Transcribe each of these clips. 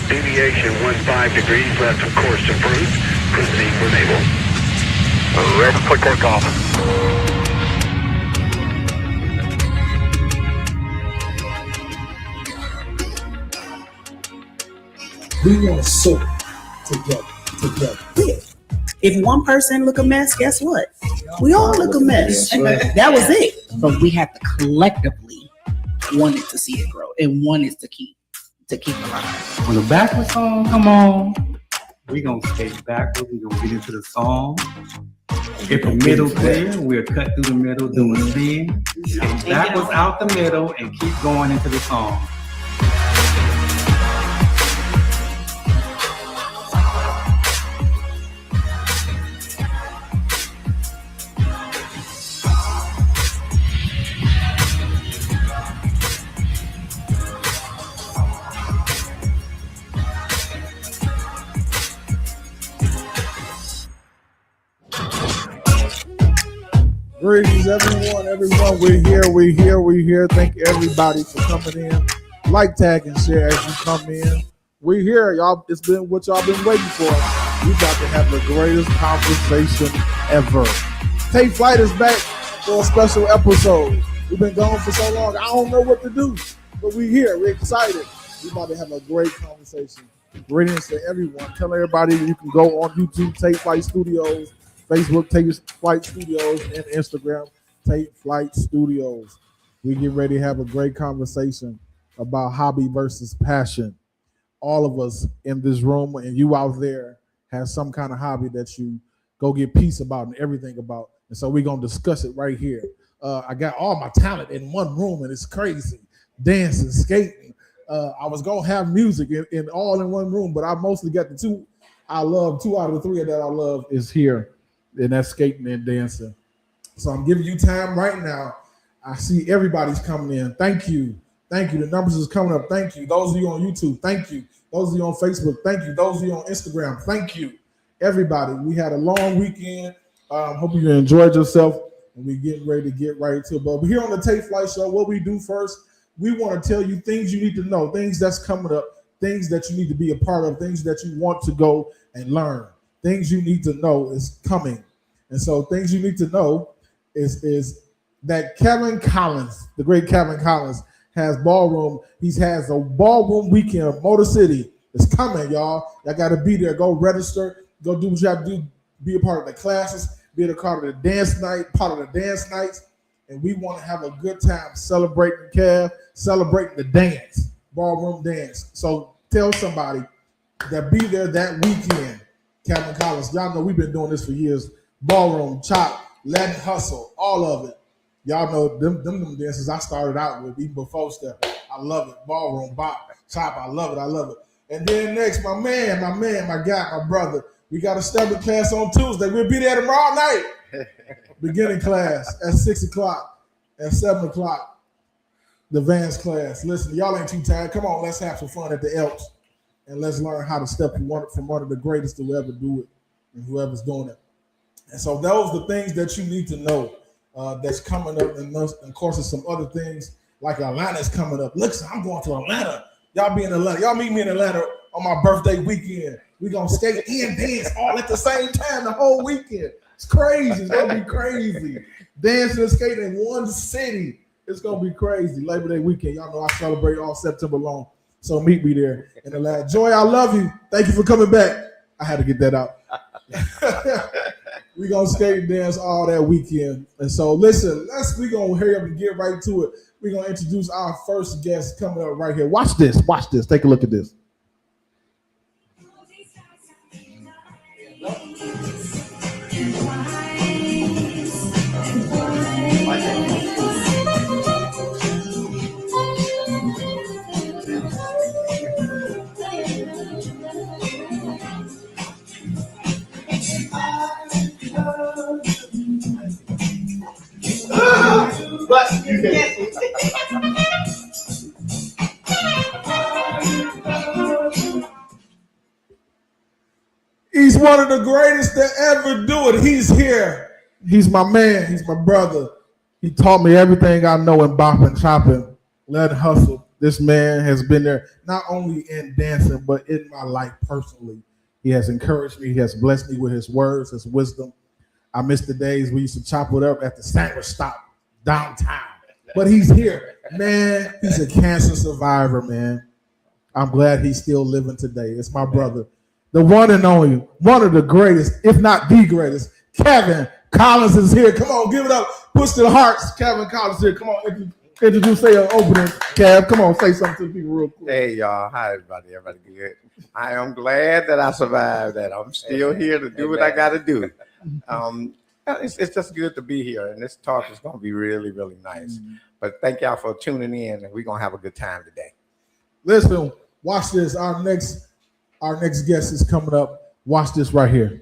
Deviation 15 degrees left of course approved. Proceed for naval. Ready for takeoff. We want to soar together. If one person look a mess, guess what? We all look a mess. That was it. But we have to collectively wanted to see it grow and wanted to keep alive. When the backward song come on, we gonna skate backwards. We gonna get into the song. And If the middle clear, we'll cut through the middle, do a spin, and that was out the middle, and keep going into the song. Greetings, everyone. We're here. Thank everybody for coming in. Like, tag, and share as you come in. We're here, y'all. It's been what y'all been waiting for. We about to have the greatest conversation ever. TateFlight is back for a special episode. We've been gone for so long. I don't know what to do, but we're here. We're excited. We're about to have a great conversation. Greetings to everyone. Tell everybody you can go on YouTube, TateFlight Studios, Facebook, TateFlight Studios, and Instagram, TateFlight Studios. We get ready to have a great conversation about hobby versus passion. All of us in this room and you out there have some kind of hobby that you go get peace about and everything about. And so we're going to discuss it right here. I got all my talent in one room, and it's crazy. Dancing, skating. I was going to have music in all in one room, but I mostly got the two I love. 2 out of the 3 that I love is here. And that's skating and dancing. So I'm giving you time right now. I see everybody's coming in. Thank you. The numbers is coming up. Thank you. Those of you on YouTube, thank you. Those of you on Facebook, thank you. Those of you on Instagram, thank you. Everybody, we had a long weekend. Hope you enjoyed yourself. And we're getting ready to get right into it. But here on the TateFlight Show, what we do first, we want to tell you things you need to know, things that's coming up, things that you need to be a part of, things that you want to go and learn. Things you need to know is coming. And so things you need to know is that Kevin Collins, the great Kevin Collins, has ballroom. He has a ballroom weekend, Motor City. It's coming, y'all. Y'all got to be there. Go register. Go do what you have to do. Be a part of the classes. Be a part of the dance night, part of the dance nights. And we want to have a good time celebrating Kev, celebrating the dance, ballroom dance. So tell somebody that be there that weekend. Kevin Collins, y'all know we've been doing this for years. Ballroom, chop, Latin hustle, all of it. Y'all know them dances I started out with even before step. I love it. Ballroom, bop, chop, I love it. And then next, my guy, my brother. We got a step class on Tuesday. We'll be there tomorrow night. Beginning class at 6 o'clock, at 7 o'clock. The advanced class. Listen, y'all ain't too tired. Come on, let's have some fun at the Elks. And let's learn how to step from one of the greatest to ever do it and whoever's doing it. And so those are the things that you need to know that's coming up. And of course, there's some other things like Atlanta's coming up. Look, I'm going to Atlanta. Y'all be in Atlanta. Y'all meet me in Atlanta on my birthday weekend. We're going to skate and dance all at the same time the whole weekend. It's crazy. It's going to be crazy. Dancing and skating in one city. It's going to be crazy. Labor Day weekend. Y'all know I celebrate all September long. So meet me there in Atlanta. Joy, I love you. Thank you for coming back. I had to get that out. We're going to skate and dance all that weekend. And so listen, we're going to hurry up and get right to it. We're going to introduce our first guest coming up right here. Watch this. Take a look at this. But you can't. He's one of the greatest to ever do it. He's here. He's my man. He's my brother. He taught me everything I know in bopping, chopping, Latin hustle. This man has been there not only in dancing, but in my life personally. He has encouraged me. He has blessed me with his words, his wisdom. I miss the days we used to chop it up at the sandwich stop downtown. But he's here. Man, he's a cancer survivor, man. I'm glad he's still living today. It's my brother. The one and only, one of the greatest, if not the greatest, Kevin Collins is here. Come on, give it up. Push to the hearts. Kevin Collins is here. Come on, introduce, say an opening. Kev, come on, say something to the people real quick. Hey, y'all. Hi, everybody. Everybody good? I am glad that I survived that. I'm still here to do what I got to do. It's just good to be here, and this talk is going to be really, really nice. But thank y'all for tuning in, and we're going to have a good time today. Listen, watch this. Our next guest is coming up. Watch this right here.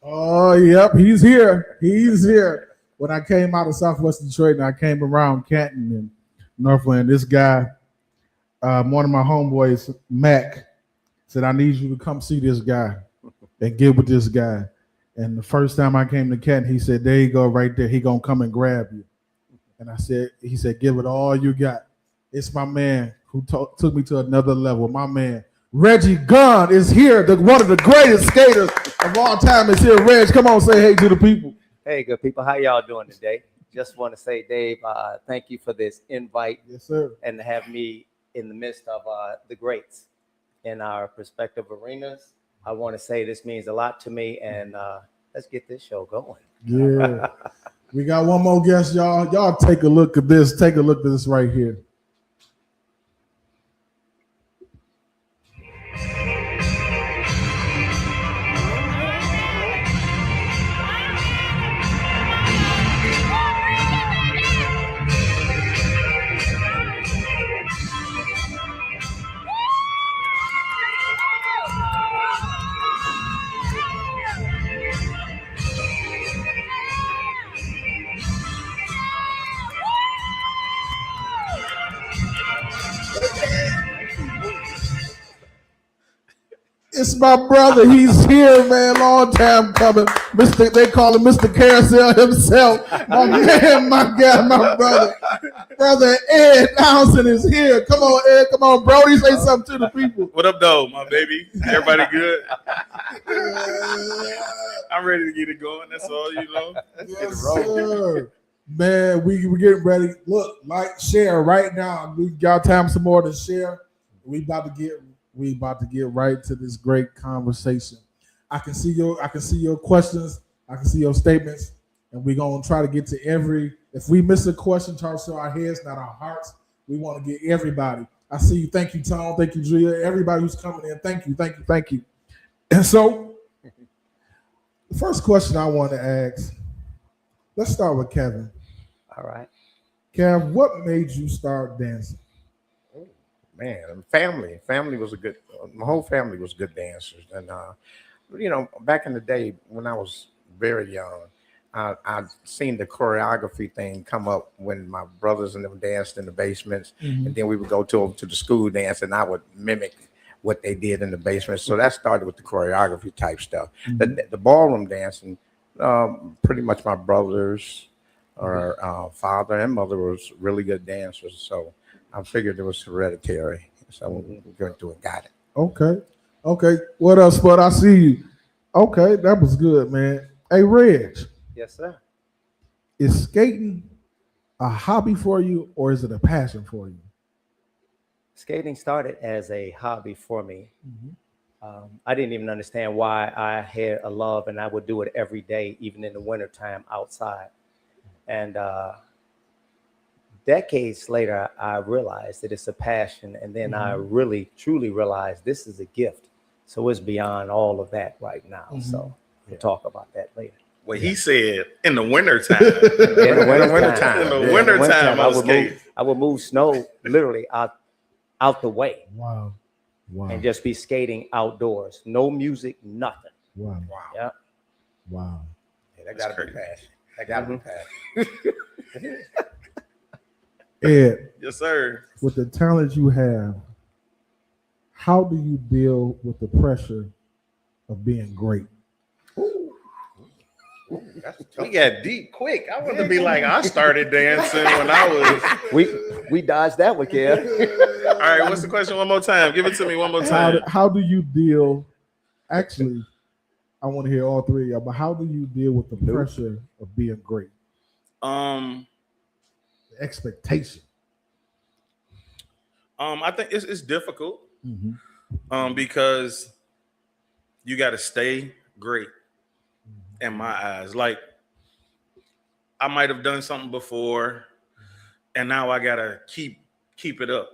Oh, yep, he's here. He's here. When I came out of Southwest Detroit and I came around Canton and Northland, this guy, one of my homeboys, Mac, said, I need you to come see this guy and get with this guy. And the first time I came to Canton, he said, there you go right there. He gonna come and grab you. And he said, give it all you got. It's my man who took me to another level. My man, Reggie Gunn is here. One of the greatest skaters of all time is here. Reg, come on, say hey to the people. Hey, good people. How y'all doing today? Just want to say, Dave, thank you for this invite. Yes, sir. And to have me in the midst of the greats in our respective arenas. I want to say this means a lot to me, and let's get this show going. Yeah. We got one more guest, y'all. Y'all take a look at this. Take a look at this right here. It's my brother. He's here, man. Long time coming. They call him Mr. Carousel himself. My man, my guy, my brother. Brother Ed Townsend is here. Come on, Ed. Come on, Brody. Say something to the people. What up, though, my baby? Everybody good? I'm ready to get it going. That's all, you know. Yes, sir. Man, we getting ready. Look, like, share right now. We got time some more to share. We about to get right to this great conversation. I can see your questions, I can see your statements, and we're gonna try to get to every. If we miss a question, try to show our heads, not our hearts. We want to get everybody. I see you. Thank you, Tom. Thank you, Julia. Everybody who's coming in. Thank you. And so, the first question I want to ask. Let's start with Kevin. All right. Kev, what made you start dancing? Man, family was a good. My whole family was good dancers, and back in the day when I was very young, I'd seen the choreography thing come up when my brothers and them danced in the basements, and then we would go to the school dance, and I would mimic what they did in the basement. So that started with the choreography type stuff. The ballroom dancing, pretty much my brothers or father and mother was really good dancers, so I figured it was hereditary, so we went through and got it. Okay. What else, Spud? I see you. Okay, that was good, man. Hey, Reg. Yes, sir. Is skating a hobby for you, or is it a passion for you? Skating started as a hobby for me. I didn't even understand why I had a love, and I would do it every day, even in the wintertime outside. And decades later, I realized that it's a passion. And then I really, truly realized this is a gift. So it's beyond all of that right now. So we'll talk about that later. Well, he said in the wintertime. In the wintertime, I would move snow literally out the way. Wow. And just be skating outdoors. No music, nothing. Wow. Yeah. Wow. Yeah, that got to be passion. That got to be passion. Ed. Yes, sir. With the talent you have, how do you deal with the pressure of being great? We got deep quick. I want to be like, I started dancing when I was. We dodged that one, Kev. All right, what's the question one more time? Give it to me one more time. How do you deal? Actually, I want to hear all three of y'all. But how do you deal with the pressure of being great? The expectation. I think it's difficult Mm-hmm. because you got to stay great in my eyes. Like I might have done something before, and now I gotta keep it up.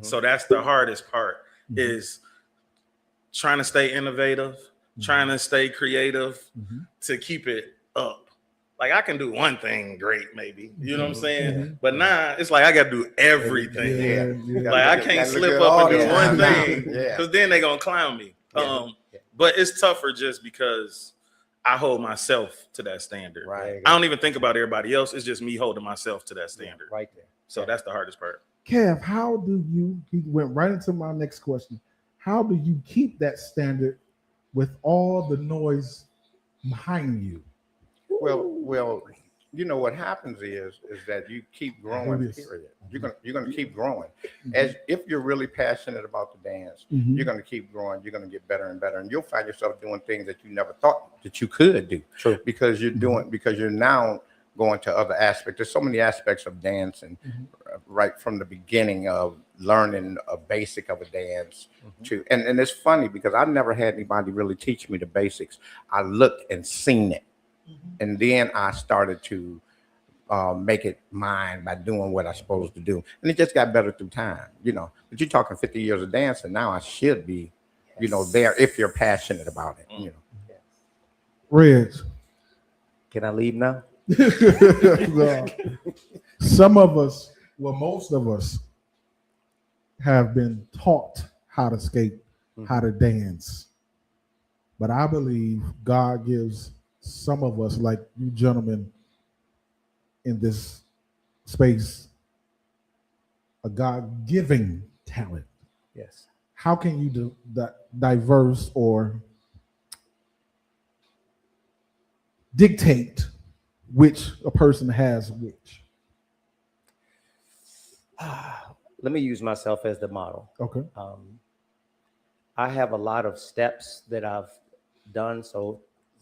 So that's the hardest part is trying to stay innovative, trying to stay creative to keep it up. Like I can do one thing great, maybe, you know what I'm saying? But now it's like I got to do everything. Like I can't slip up and do one thing because then they're gonna clown me. But it's tougher just because I hold myself to that standard. Right. I don't even think about everybody else. It's just me holding myself to that standard. Right there. So that's the hardest part. Kev, how do you? He went right into my next question. How do you keep that standard with all the noise behind you? Well, you know what happens is that you keep growing. Period. You're gonna keep growing. As if you're really passionate about the dance, you're gonna keep growing. You're gonna get better and better, and you'll find yourself doing things that you never thought that you could do. True. Because you're now going to other aspects. There's so many aspects of dance, and right from the beginning of learning a basic of a dance to, and it's funny because I never had anybody really teach me the basics. I looked and seen it. And then I started to make it mine by doing what I'm supposed to do. And it just got better through time, you know. But you're talking 50 years of dance, and now I should be, you know, there if you're passionate about it, you know. Reg. Can I leave now? Some of us, well, most of us have been taught how to skate, how to dance. But I believe God gives some of us, like you gentlemen in this space, a God-giving talent. Yes. How can you diverse or dictate which a person has which? Let me use myself as the model. Okay. I have a lot of steps that I've done. So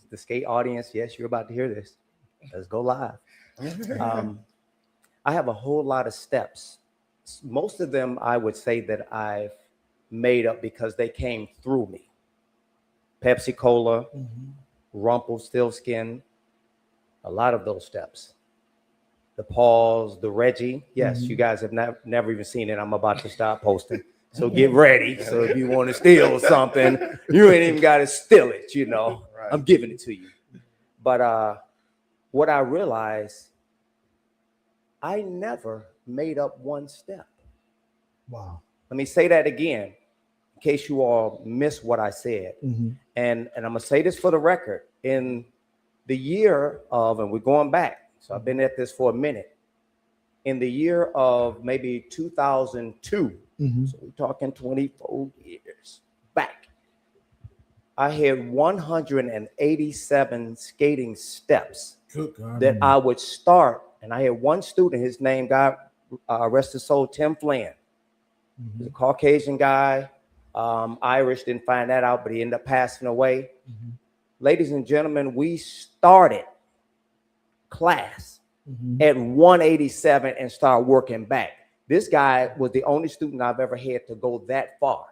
the skate audience, yes, you're about to hear this. Let's go live. I have a whole lot of steps. Most of them I would say that I've made up because they came through me. Pepsi Cola, Rumpelstiltskin, a lot of those steps. The Pauls, the Reggie. Yes, you guys have never even seen it. I'm about to start posting. So get ready. So if you want to steal something, you ain't even got to steal it, you know. Right. I'm giving it to you. But what I realized, I never made up one step. Wow. Let me say that again, in case you all missed what I said. And I'm going to say this for the record. In the year of, and we're going back, so I've been at this for a minute. In the year of maybe 2002, so we're talking 24 years back, I had 187 skating steps that I would start. And I had one student, his name, God rest his soul, Tim Flynn. He's a Caucasian guy, Irish, didn't find that out, but he ended up passing away. Ladies and gentlemen, we started class at 187 and started working back. This guy was the only student I've ever had to go that far.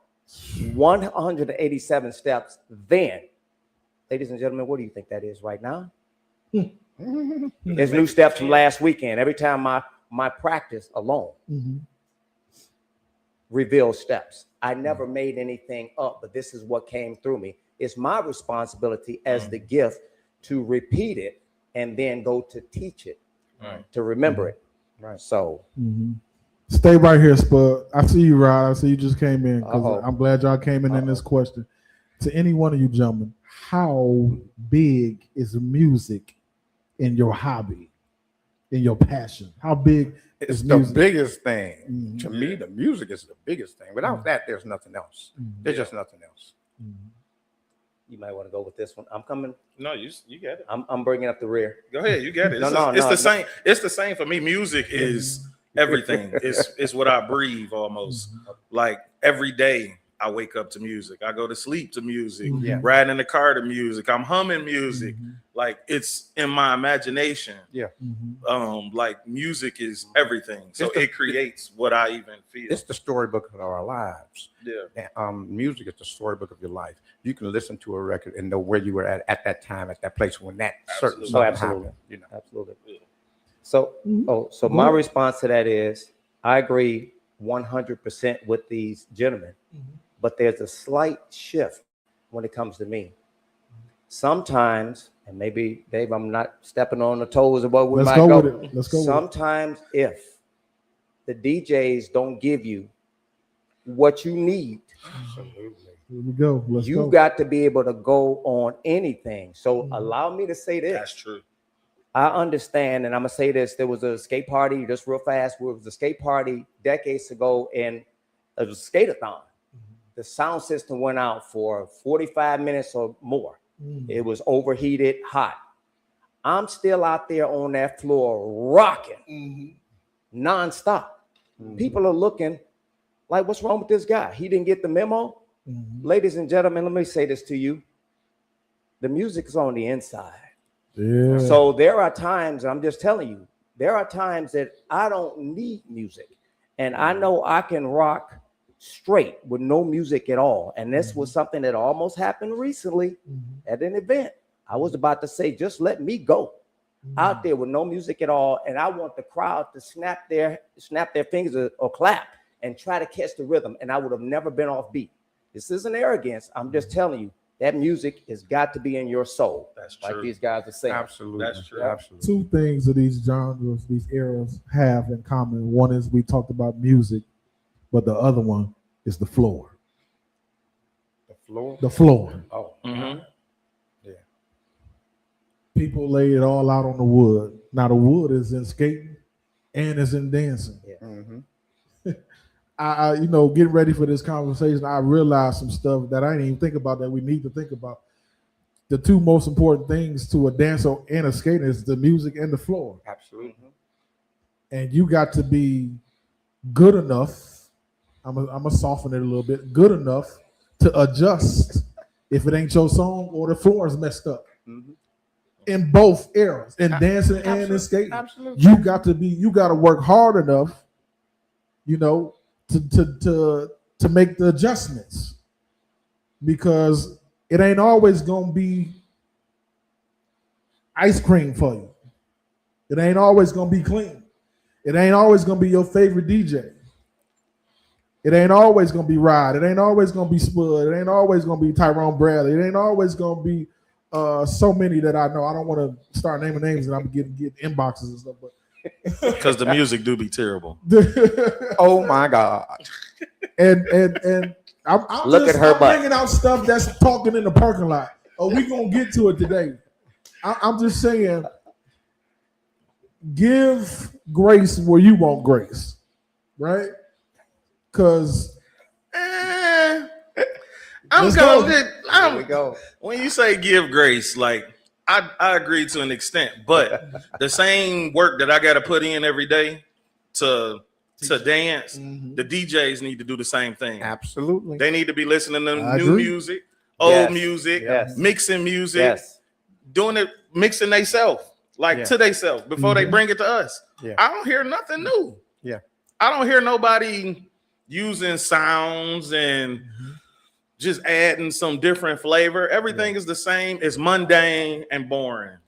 187 steps then. Ladies and gentlemen, what do you think that is right now? There's new steps from last weekend. Every time my practice alone reveals steps. I never made anything up, but this is what came through me. It's my responsibility as the gift to repeat it and then go to teach it, to remember it. Right. So stay right here, Spud. I see you, Rod. I see you just came in because I'm glad y'all came in this question. To any one of you gentlemen, how big is music in your hobby, in your passion? How big It's is the music? biggest thing. To me, the music is the biggest thing. Without that, there's nothing else. There's just nothing else. you might want to go with this one. I'm coming. No, you get it. I'm bringing up the rear. Go ahead, you get it. It's the same. It's the same for me. Music is everything. It's what I breathe almost. Like every day I wake up to music. I go to sleep to music. Yeah. Riding in the car to music. I'm humming music. Like it's in my imagination. Yeah. Like music is everything. So it creates what I even feel. It's the storybook of our lives. Yeah. Music is the storybook of your life. You can listen to a record and know where you were at that time, at that place when that certain Absolutely. something happened. You know. Absolutely. So my response to that is I agree 100% with these gentlemen, but there's a slight shift when it comes to me. Sometimes, and maybe Dave, I'm not stepping on the toes of what we might go. With it. Let's go. Sometimes if the DJs don't give you what you need, Here we go. Let's you go. got to be able to go on anything. So allow me to say this. That's true. I understand, and I'm gonna say this. There was a skate party, just real fast. There was a skate party decades ago, and it was a skate-a-thon. The sound system went out for 45 minutes or more. It was overheated, hot. I'm still out there on that floor rocking nonstop. People are looking like, what's wrong with this guy? He didn't get the memo. Ladies and gentlemen, let me say this to you. The music is on the inside. Yeah. So there are times, I'm just telling you, there are times that I don't need music. And I know I can rock straight with no music at all. And this was something that almost happened recently at an event. I was about to say, just let me go out there with no music at all. And I want the crowd to snap their fingers or clap and try to catch the rhythm. And I would have never been off beat. This isn't arrogance. I'm just telling you, that music has got to be in your soul. That's like true. these guys are saying. Absolutely. That's true. Absolutely. Two things that these genres, these eras have in common. One is we talked about music, but the other one is the floor. The floor. The floor. Oh. Mm-hmm. People lay it all out on the wood. Now the wood is in skating and is in dancing. I getting ready for this conversation, I realized some stuff that I didn't even think about that we need to think about. The two most important things to a dancer and a skater is the music and the floor. Absolutely. And you got to be good enough. I'm gonna soften it a little bit. Good enough to adjust if it ain't your song or the floor is messed up. In both eras, in dancing and in skating, you got to work hard enough, to make the adjustments, because it ain't always gonna be ice cream for you. It ain't always gonna be clean. It ain't always gonna be your favorite DJ. It ain't always gonna be Rod. It ain't always gonna be Spud. It ain't always gonna be Tyrone Bradley. It ain't always gonna be so many that I know. I don't want to start naming names and I'm getting inboxes and stuff, but because the music do be terrible. Oh my God! And I'm bringing out stuff that's talking in the parking lot. Oh, we gonna get to it today. I'm just saying, give grace where you want grace, right? Because when you say give grace, like I agree to an extent, but the same work that I got to put in every day to dance, the DJs need to do the same thing. Absolutely. They need to be listening to new music, old music, mixing music, doing it, mixing themselves, to themselves before they bring it to us. I don't hear nothing new. I don't hear nobody using sounds and just adding some different flavor. Everything is the same. It's mundane and boring.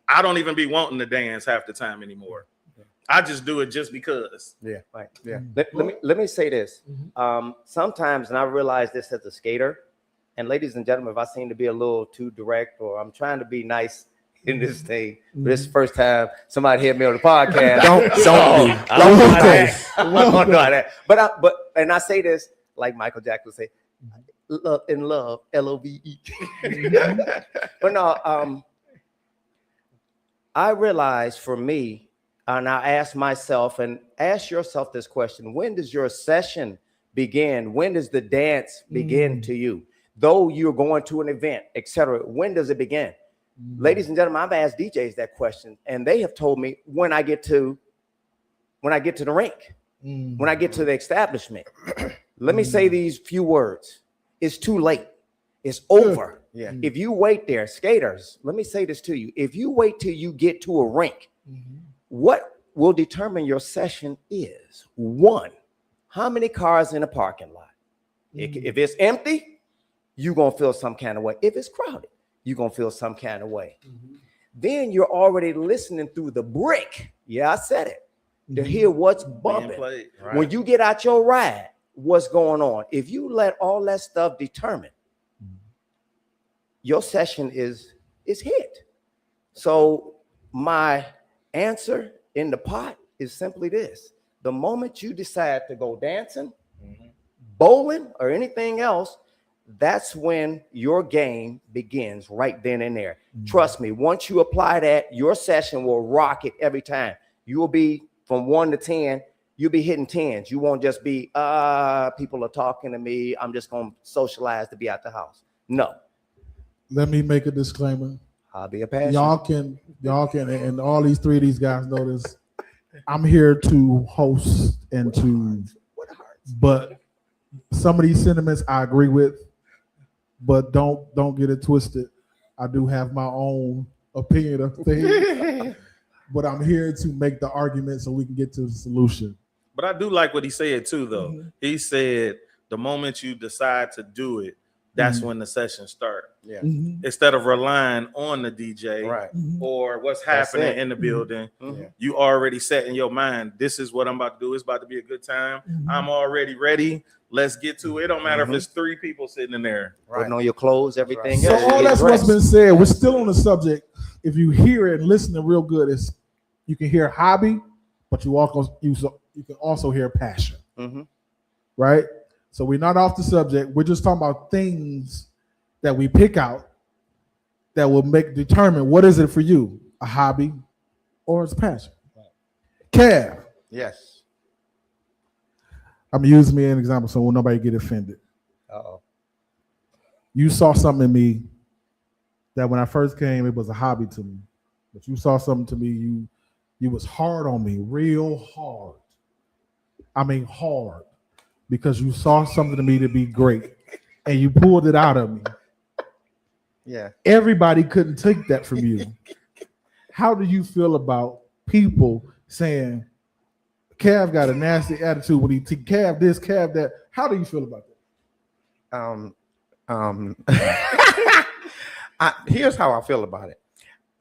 I don't even be wanting to dance half the time anymore. I just do it just because. Let me say this. Sometimes, and I realize this as a skater, and ladies and gentlemen, if I seem to be a little too direct or I'm trying to be nice in this thing, but this is the first time somebody hit me on the podcast. Don't do that. But I say this like Michael Jackson would say, love in love, LOVE. But no, I realize for me, and I ask myself and ask yourself this question: when does your session begin? When does the dance begin to you? Though you're going to an event, etc., when does it begin? Ladies and gentlemen, I've asked DJs that question, and they have told me when I get to the rink, when I get to the establishment. Let me say these few words. It's too late. It's over. Yeah. If you wait there, skaters, let me say this to you. If you wait till you get to a rink, what will determine your session is, one, how many cars in a parking lot? If it's empty, you're going to feel some kind of way. If it's crowded, you're going to feel some kind of way. Then you're already listening through the brick. Yeah, I said it. To hear what's bumping. Played, right? When you get out your ride, what's going on? If you let all that stuff determine, your session is hit. So my answer in the pot is simply this. The moment you decide to go dancing, bowling, or anything else, that's when your game begins right then and there. Trust me, once you apply that, your session will rock it every time. You will be from 1 to 10, you'll be hitting 10s. You won't just be, people are talking to me, I'm just going to socialize to be out the house. No. Let me make a disclaimer. Hobby of passion. Y'all can, and all these three of these guys know this. I'm here to host and to, but some of these sentiments I agree with, but don't get it twisted. I do have my own opinion of things, but I'm here to make the argument so we can get to the solution. But I do like what he said too, though. He said the moment you decide to do it, that's when the session starts. Yeah. Instead of relying on the DJ Right. or what's That's happening it. in the building, Yeah. you already set in your mind, this is what I'm about to do. It's about to be a good time. I'm already ready. Let's get to it. It don't matter if it's 3 people sitting in there. Putting on your clothes, everything So else. all Get that's what's dressed. been said. We're still on the subject. If you hear it and listen to real good, it's you can hear hobby, but you can also hear passion. Right? So we're not off the subject. We're just talking about things that we pick out that will determine what is it for you, a hobby or it's passion. Kev, Yes. I'm using me as an example so nobody get offended. Uh-oh. You saw something in me that when I first came, it was a hobby to me. But you saw something to me, you was hard on me, real hard. I mean hard. Because you saw something to me to be great. And you pulled it out of me. Yeah. Everybody couldn't take that from you. How do you feel about people saying, Cav got a nasty attitude when he Cav this, Cav that? How do you feel about that? Here's how I feel about it.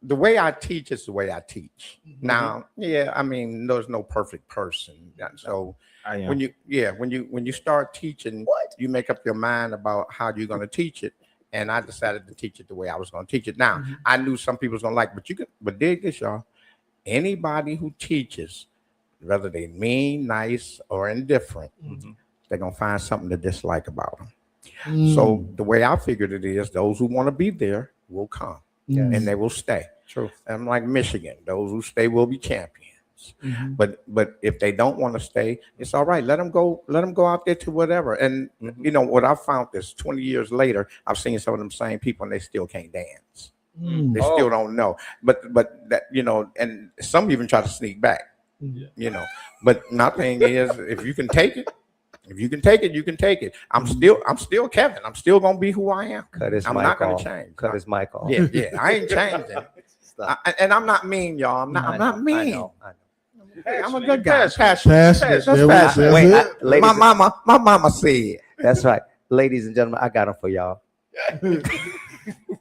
The way I teach is the way I teach. Now, yeah, I mean, there's no perfect person. So when you start teaching, you make up your mind about how you're going to teach it. And I decided to teach it the way I was going to teach it. Now, I knew some people was going to like, but dig this, y'all. Anybody who teaches, whether they mean, nice, or indifferent, they're going to find something to dislike about them. So the way I figured it is, those who want to be there will come and they will stay. True. I'm like Michigan. Those who stay will be champions. But if they don't want to stay, it's all right. Let them go out there to whatever. And you know what I found is 20 years later, I've seen some of them same people and they still can't dance. They still don't know. But that, you know, and some even try to sneak back. You know, but my thing is, if you can take it, you can take it. I'm still Kevin. I'm still gonna be who I am. I'm not gonna change. Cut his mic off. Yeah. I ain't changing. And I'm not mean, y'all. I'm not mean. I know. I'm a good guy. Passionate. That's There we- passionate. that's Wait, it. ladies, My mama said. that's right. Ladies and gentlemen, I got them for y'all.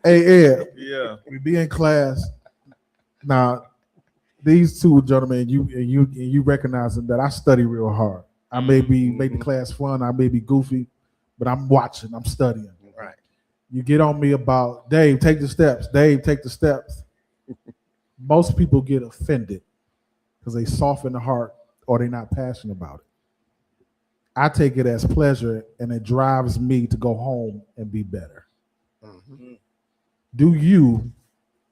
Hey Ed, Yeah. we be in class. Now, these two gentlemen, you recognizing that I study real hard. I may be make the class fun, I may be goofy, but I'm watching, I'm studying. Right. You get on me about Dave, take the steps. Dave, take the steps. Most people get offended because they soften the heart or they're not passionate about it. I take it as pleasure and it drives me to go home and be better. Do you,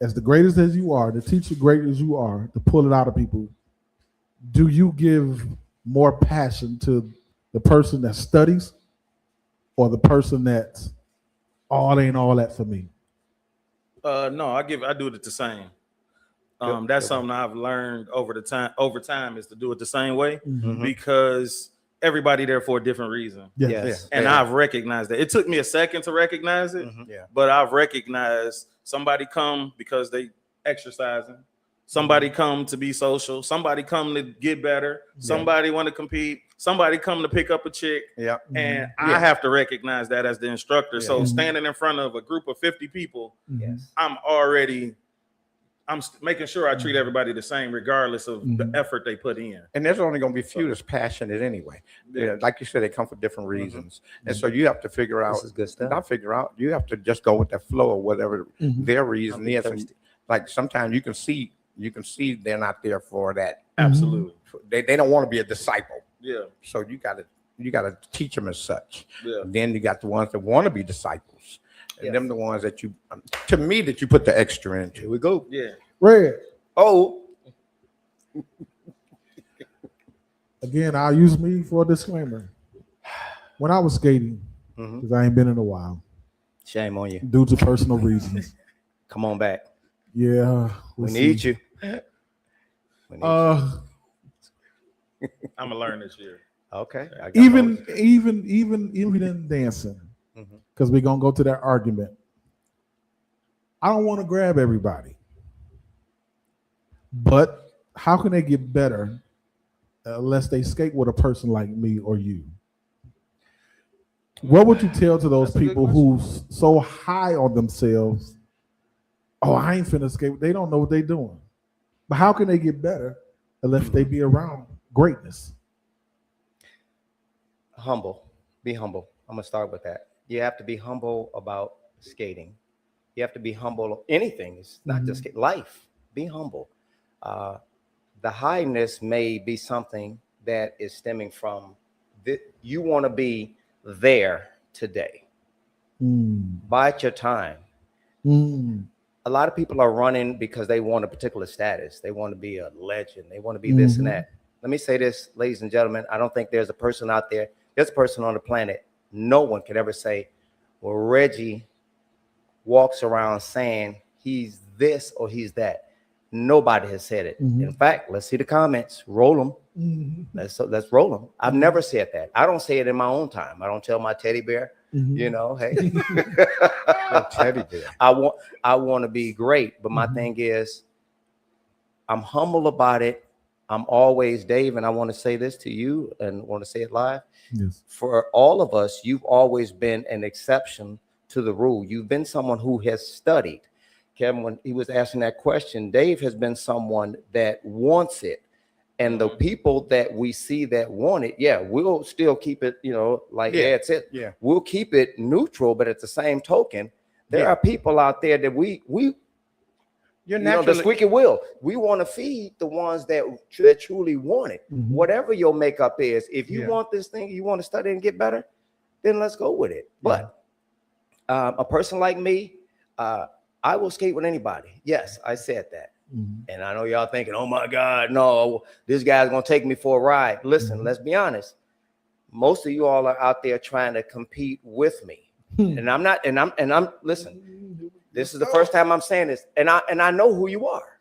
as the greatest as you are, the teacher great as you are, to pull it out of people, do you give more passion to the person that studies or the person that's all ain't all that for me? No, I do it the same. That's something I've learned over time is to do it the same way because everybody there for a different reason. Yes. And I've recognized that. It took me a second to recognize it, Yeah. but I've recognized somebody come because they exercising, somebody come to be social, somebody come to get better, somebody want to compete, somebody come to pick up a chick. Yeah. And I have to recognize that as the instructor. So standing in front of a group of 50 people, Yes. I'm making sure I treat everybody the same, regardless of the effort they put in. And there's only going to be few that's passionate anyway. Yeah, like you said, they come for different reasons, and so you have to figure out. This is good stuff. Not figure out. You have to just go with that flow or whatever their reason is. And like sometimes you can see they're not there for that. Absolutely. They don't want to be a disciple. Yeah. So you gotta teach them as such. Yeah. Then you got the ones that want to be disciples, and Yes. them the ones that you, to me, that you put the extra into. Here we go. Yeah. Red. Oh, Again, I'll use me for a disclaimer. When I was skating, because I ain't been in a while, shame on you. due to personal reasons. Come on back. Yeah, We we'll need see. you. We need Uh, I'm gonna learn this year. you. Okay. I got even those. in dancing, because we're gonna go to that argument. I don't want to grab everybody, but how can they get better unless they skate with a person like me or you? What would you tell to those That's a good people who's so high on themselves? Oh, I ain't finna skate. They don't know what they're doing. But how can they get better unless they be around greatness? Humble. Be humble. I'm gonna start with that. You have to be humble about skating. You have to be humble. Anything. It's not just life. Be humble. The highness may be something that is stemming from that you want to be there today. Bide your time. A lot of people are running because they want a particular status. They want to be a legend. They want to be this and that. Let me say this, ladies and gentlemen. I don't think there's a person out there, there's a person on the planet, no one could ever say, well, Reggie walks around saying he's this or he's that. Nobody has said it. In fact, let's see the comments. Roll them. Let's roll them. I've never said that. I don't say it in my own time. I don't tell my teddy bear, you know, hey, Teddy bear. I want to be great. But my thing is, I'm humble about it. I'm always, Dave, and I want to say this to you and want to say it live. Yes. For all of us, you've always been an exception to the rule. You've been someone who has studied. Kevin, when he was asking that question, Dave has been someone that wants it. And the people that we see that want it, we'll still keep it, you know, like Ed said, we'll keep it neutral. But at the same token, there are people out there that we You're you know, the naturally, squeaky wheel. We want to feed the ones that truly want it. Whatever your makeup is, if you want this thing, you want to study and get better, then let's go with it. But a person like me, I will skate with anybody. Yes, I said that. And I know y'all thinking, oh my God, no, this guy's gonna take me for a ride. Listen, let's be honest. Most of you all are out there trying to compete with me. And I'm not, and I'm listen, this is the first time I'm saying this, and I know who you are.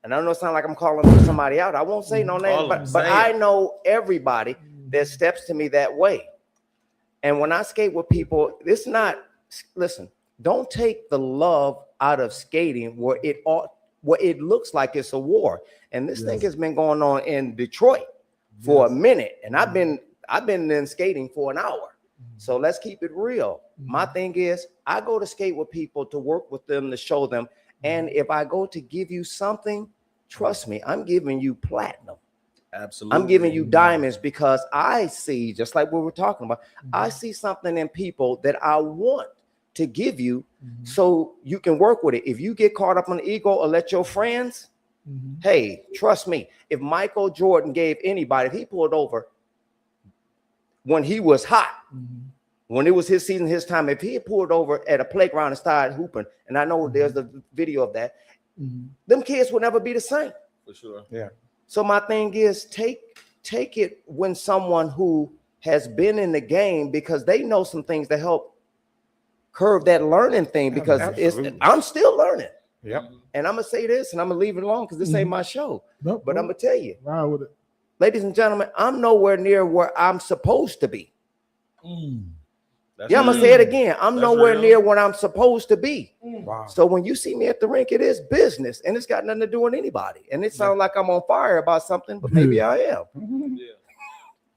And I don't know, it sounds like I'm calling somebody out. I won't say no name, but I know everybody that steps to me that way. And when I skate with people, it's not, listen, don't take the love out of skating where it looks like it's a war. And this thing has been going on in Detroit for a minute. And I've been in skating for an hour. So let's keep it real. My thing is, I go to skate with people to work with them, to show them. And if I go to give you something, trust me, I'm giving you platinum. Absolutely. I'm giving you diamonds because I see, just like what we're talking about, I see something in people that I want to give you so you can work with it. If you get caught up on the ego or let your friends, hey, trust me, if Michael Jordan gave anybody, if he pulled over when he was hot, when it was his season, his time, if he had pulled over at a playground and started hooping, and I know there's the video of that, them kids will never be the same. For sure. Yeah. So my thing is, take it when someone who has been in the game, because they know some things that help curve that learning thing, because I'm still learning. Yep. And I'm gonna say this, and I'm gonna leave it alone because this ain't my show. Nope, But I'm gonna tell you, ride with it. ladies and gentlemen, I'm nowhere near where I'm supposed to be. That's Yeah, I'm gonna real. say it again. I'm That's nowhere real. near where I'm supposed to be. Wow. So when you see me at the rink, it is business, and it's got nothing to do with anybody. And it sounds like I'm on fire about something, but maybe I am. Yeah.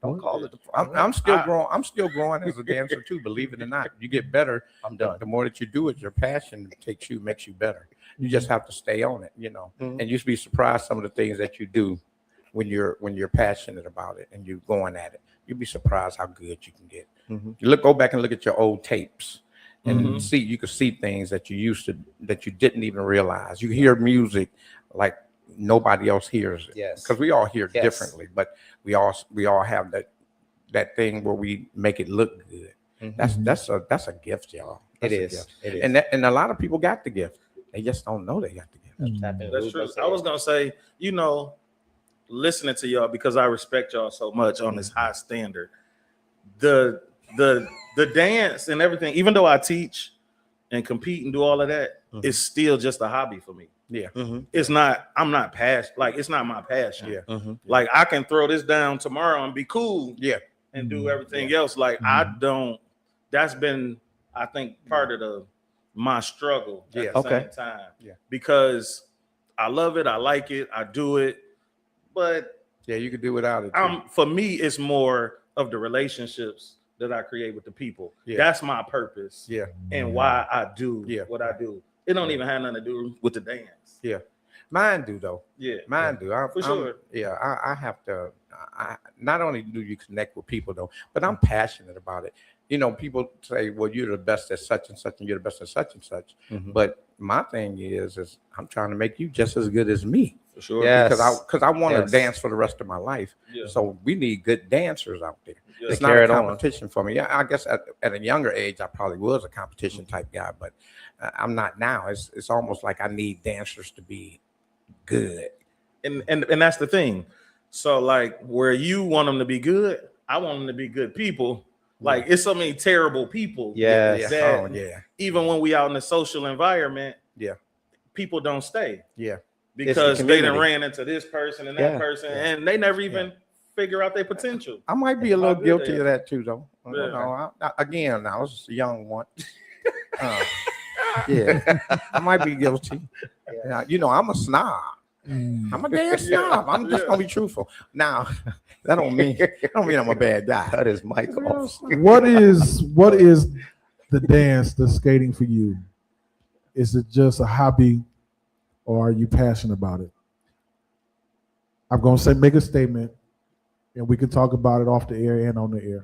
Don't call it. I'm still growing. I'm still growing as a dancer too. Believe it or not, you get better. I'm done. The more that you do it, your passion makes you better. You just have to stay on it, And you'd be surprised some of the things that you do when you're passionate about it and you're going at it. You'd be surprised how good you can get. You go back and look at your old tapes and you can see things that you didn't even realize. You hear music like nobody else hears it. Yes. Because we all hear it differently, but we all have that thing where we make it look good. That's a gift, y'all. That's a gift. It is. And a lot of people got the gift. They just don't know they got the gift. That's true. I was gonna say, listening to y'all because I respect y'all so much on this high standard. The dance and everything, even though I teach and compete and do all of that, it's still just a hobby for me. Yeah. It's not. I'm not passionate. Like it's not my passion. Yeah. Like I can throw this down tomorrow and be cool. Yeah. And do everything else. Like I don't. That's been, I think, part of my struggle at the same time. Yeah. Because I love it. I like it. I do it. But yeah, you could do without it. Too. For me, it's more of the relationships that I create with the people. Yeah. That's my purpose. Yeah. And why I do what I do. It don't even have nothing to do with the dance. Yeah. Mine do though. Yeah. Mine do. For sure. I have to. Not only do you connect with people though, but I'm passionate about it. People say, "Well, you're the best at such and such, and you're the best at such and such." But my thing is I'm trying to make you just as good as me. For sure. Yes. Because I want to dance for the rest of my life. Yeah. So we need good dancers out there. Yeah. It's not a competition for me. I guess at a younger age, I probably was a competition type guy, but I'm not now. It's almost like I need dancers to be good. And that's the thing. So like where you want them to be good, I want them to be good people. Like it's so many terrible people. Yes. That even when we out in the social environment, people don't stay. Yeah. Because they done ran into this person and that person, and they never even figure out their potential. I might be a little guilty of that too, though. Again, I was a young one. I might be guilty. I'm a snob. I'm a damn snob. I'm just gonna be truthful. Now, that don't mean I'm a bad guy. That is Michael. What is the dance, the skating for you? Is it just a hobby, or are you passionate about it? I'm gonna make a statement, and we can talk about it off the air and on the air.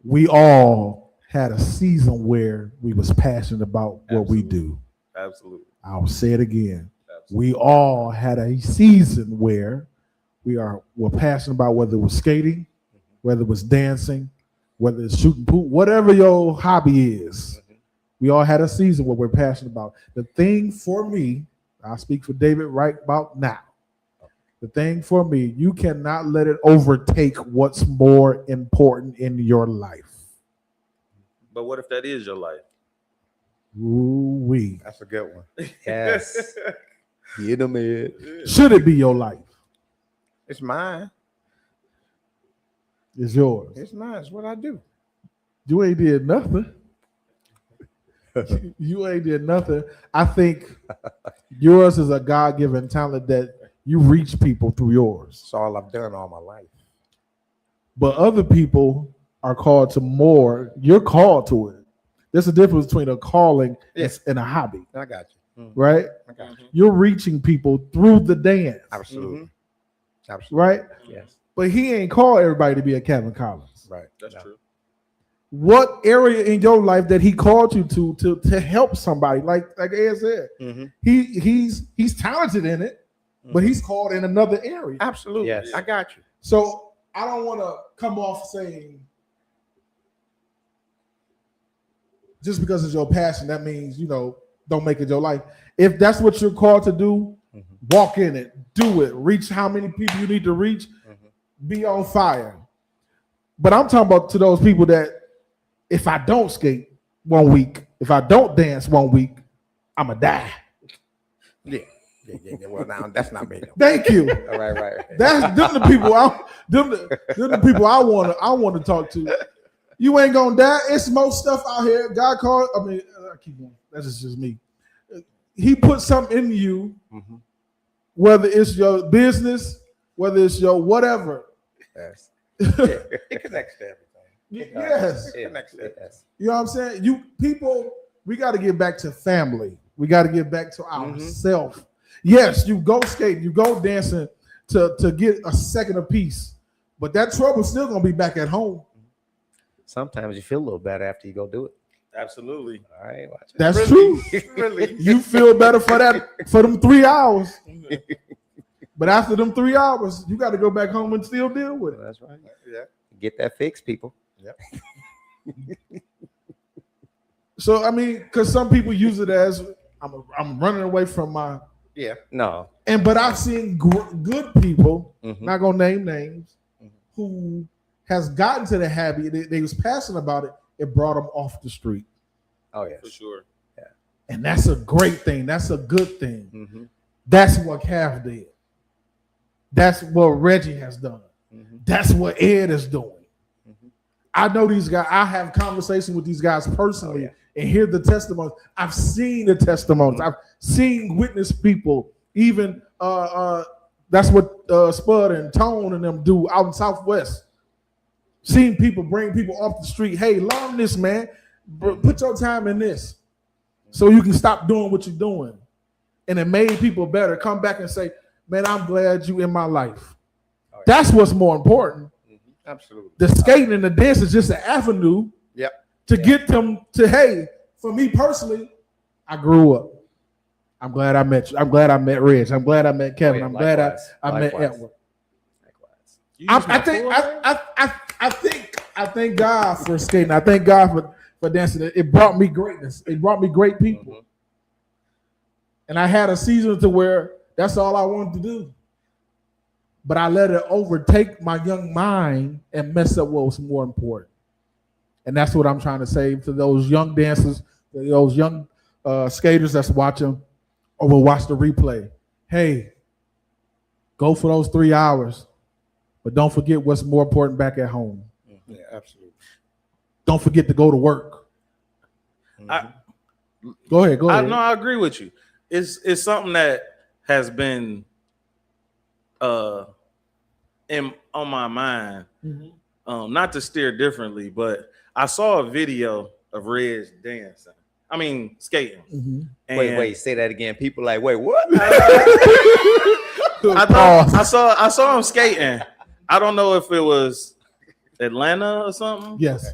We all had a season where we was passionate about what we do. Absolutely. I'll say it again. We all had a season where we're passionate about whether it was skating, whether it was dancing, whether it's shooting pool, whatever your hobby is. We all had a season where we're passionate about. The thing for me, I speak for David right about now. The thing for me, you cannot let it overtake what's more important in your life. But what if that is your life? Ooh-wee. That's a good one. Yes. Get them in. Should it be your life? It's mine. It's yours. It's mine. It's what I do. You ain't did nothing. You ain't did nothing. I think yours is a God-given talent that you reach people through yours. It's all I've done all my life. But other people are called to more. You're called to it. There's a difference between a calling and a hobby. I got you. Right? I got you. You're reaching people through the dance. Absolutely. Absolutely. Right? Yes. But he ain't called everybody to be a Kevin Collins. Right. That's true. What area in your life that he called you to help somebody? Like Ed said, he's talented in it, but he's called in another area. Absolutely. Yes. I got you. So I don't want to come off saying just because it's your passion, that means, don't make it your life. If that's what you're called to do, walk in it, do it, reach how many people you need to reach, be on fire. But I'm talking about to those people that if I don't skate 1 week, if I don't dance 1 week, I'ma die. Yeah. Yeah. Well, now that's not me. Thank you. All right. That's them the people them the people I want to talk to. You ain't gonna die. It's most stuff out here. God called. I mean, I keep going. That's just me. He put something in you, whether it's your business, whether it's your whatever. Yes. It connects to everything. Yes. It connects to everything. Yes. You know what I'm saying? You people, we got to get back to family. We got to get back to ourselves. Yes, you go skating, you go dancing to get a second of peace, but that trouble's still gonna be back at home. Sometimes you feel a little better after you go do it. Absolutely. All right, watch it. That's true. Really? You feel better for them 3 hours, but after them 3 hours, you got to go back home and still deal with it. That's right. Yeah. Get that fixed, people. Yep. So I mean, because some people use it as I'm running away from my No. but I've seen good people, Mhm. not gonna name names, who has gotten to the habit. They was passionate about it. It brought them off the street, Oh yes. For sure. and that's a great thing. That's a good thing. Mm-hmm. That's what Cav did. That's what Reggie has done. Mm-hmm. That's what Ed is doing. Mhm. I know these guys. I have conversations with these guys personally Oh, and hear the testimonies. I've seen the testimonies. I've seen witness people. Even that's what Spud and Tone and them do out in Southwest. Seen people bring people off the street. Hey, learn this, man. Put your time in this, so you can stop doing what you're doing. And it made people better. Come back and say, "Man, I'm glad you in my life." Oh, yeah. That's what's more important. Absolutely. The skating and the dance is just an avenue to get them to, hey, for me personally, I grew up. I'm glad I met you. I'm glad I met Reg. I'm glad I met Kevin. I'm glad I met Edward. I thank God for skating. I thank God for dancing. It brought me greatness. It brought me great people. And I had a season to where that's all I wanted to do. But I let it overtake my young mind and mess up what was more important. And that's what I'm trying to say to those young dancers, those young skaters that's watching or will watch the replay. Hey, go for those 3 hours, but don't forget what's more important back at home. Yeah, absolutely. Don't forget to go to work. Go ahead. I agree with you. It's something that has been on my mind. Not to steer differently, but I saw a video of Reg dancing. I mean, skating. And Wait, say that again. People like, wait, what? I saw him skating. I don't know if it was Atlanta or something. Yes.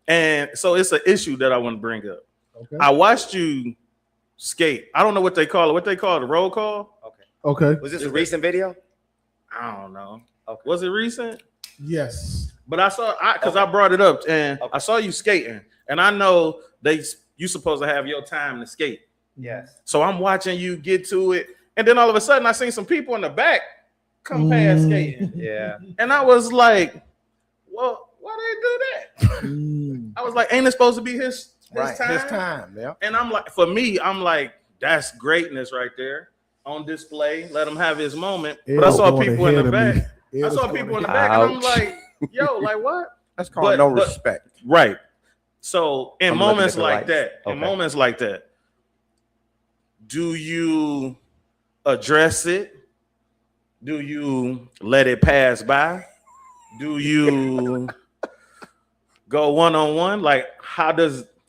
And so it's an issue that I want to bring up. Okay. I watched you skate. I don't know what they call it. What they call it? A roll call? Okay. Was this a recent video? I don't know. Okay. Was it recent? Yes. But I brought it up and I saw you skating, and I know you supposed to have your time to skate. Yes. So I'm watching you get to it, and then all of a sudden I seen some people in the back come past skating. Yeah. And I was like, well, why they do that? I was like, ain't it supposed to be his time? His time, yeah. And I'm like, for me, I'm like, that's greatness right there on display. Let him have his moment. But I saw people in the back. I saw people in the back, and I'm like, yo, like what? That's called no respect. Right. So in I'm moments looking at like the that, lights. in moments like that, do you address it? Do you let it pass by? Do you go one-on-one? Like,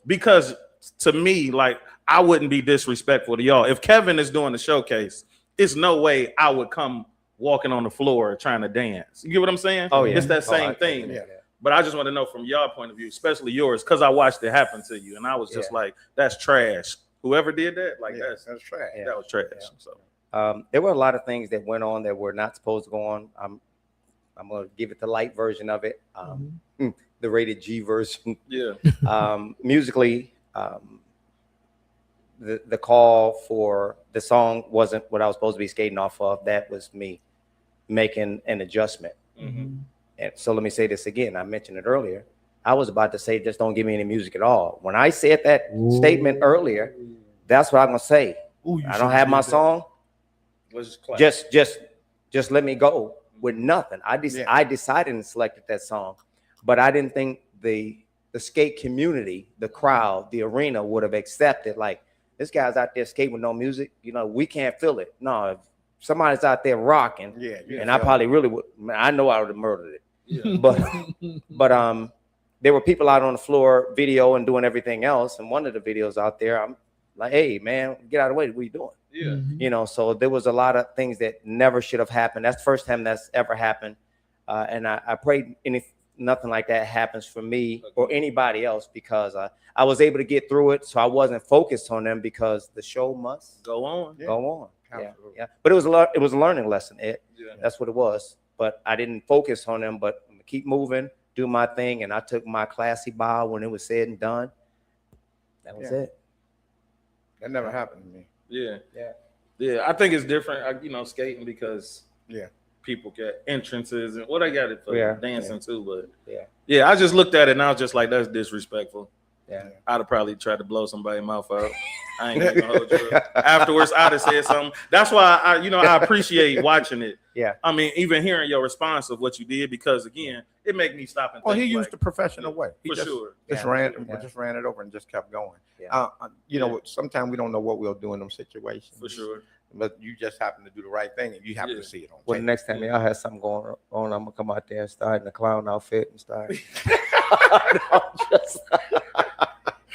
because to me, like, I wouldn't be disrespectful to y'all. If Kevin is doing the showcase, it's no way I would come walking on the floor trying to dance. You get what I'm saying? Oh, yeah. It's that same thing. Yeah. But I just want to know from your point of view, especially yours, because I watched it happen to you, and I was just like, "That's trash." Whoever did that, like that's trash. That was trash. Yeah. So There were a lot of things that went on that were not supposed to go on. I'm gonna give it the light version of it, the rated G version. yeah, Musically, the call for the song wasn't what I was supposed to be skating off of. That was me making an adjustment. And so let me say this again. I mentioned it earlier. I was about to say, just don't give me any music at all. When I said that statement earlier, that's what I'm gonna say. Ooh, you I don't should've have my did that. song. Let's just clap. Just let me go with nothing. I decided and selected that song, but I didn't think the skate community, the crowd, the arena would have accepted. Like, this guy's out there skating with no music. You know, we can't feel it. No, if somebody's out there rocking, and I probably really would. I know I would have murdered it. Yeah. But there were people out on the floor, video and doing everything else. And one of the videos out there, I'm like, hey man, get out of the way. What are you doing? Yeah. You know, so there was a lot of things that never should have happened. That's the first time that's ever happened. And I pray nothing like that happens for me or anybody else, because I was able to get through it. So I wasn't focused on them, because the show must Go on. go on. Absolutely. Yeah. But it was a learning lesson. Yeah. That's what it was. But I didn't focus on them, but keep moving, do my thing. And I took my classy bow when it was said and done. That was it. That never happened to me. Yeah. Yeah. Yeah. I think it's different, you know, skating, because Yeah. people get entrances and what I got it for dancing too. But yeah, I just looked at it and I was just like, that's disrespectful. Yeah. I'd have probably tried to blow somebody's mouth out. I ain't gonna hold you up. Afterwards, I'd have said something. That's why I appreciate watching it. Yeah. I mean, even hearing your response of what you did, because again, it made me stop and think. Well, he used like, the professional way. He for just, sure. Just ran it over and just kept going. Yeah. You know, sometimes we don't know what we'll do in them situations. For sure. But you just happen to do the right thing, and you happen to see it on Well, tape. the next time y'all have something going on, I'm gonna come out there and start in the clown outfit and start.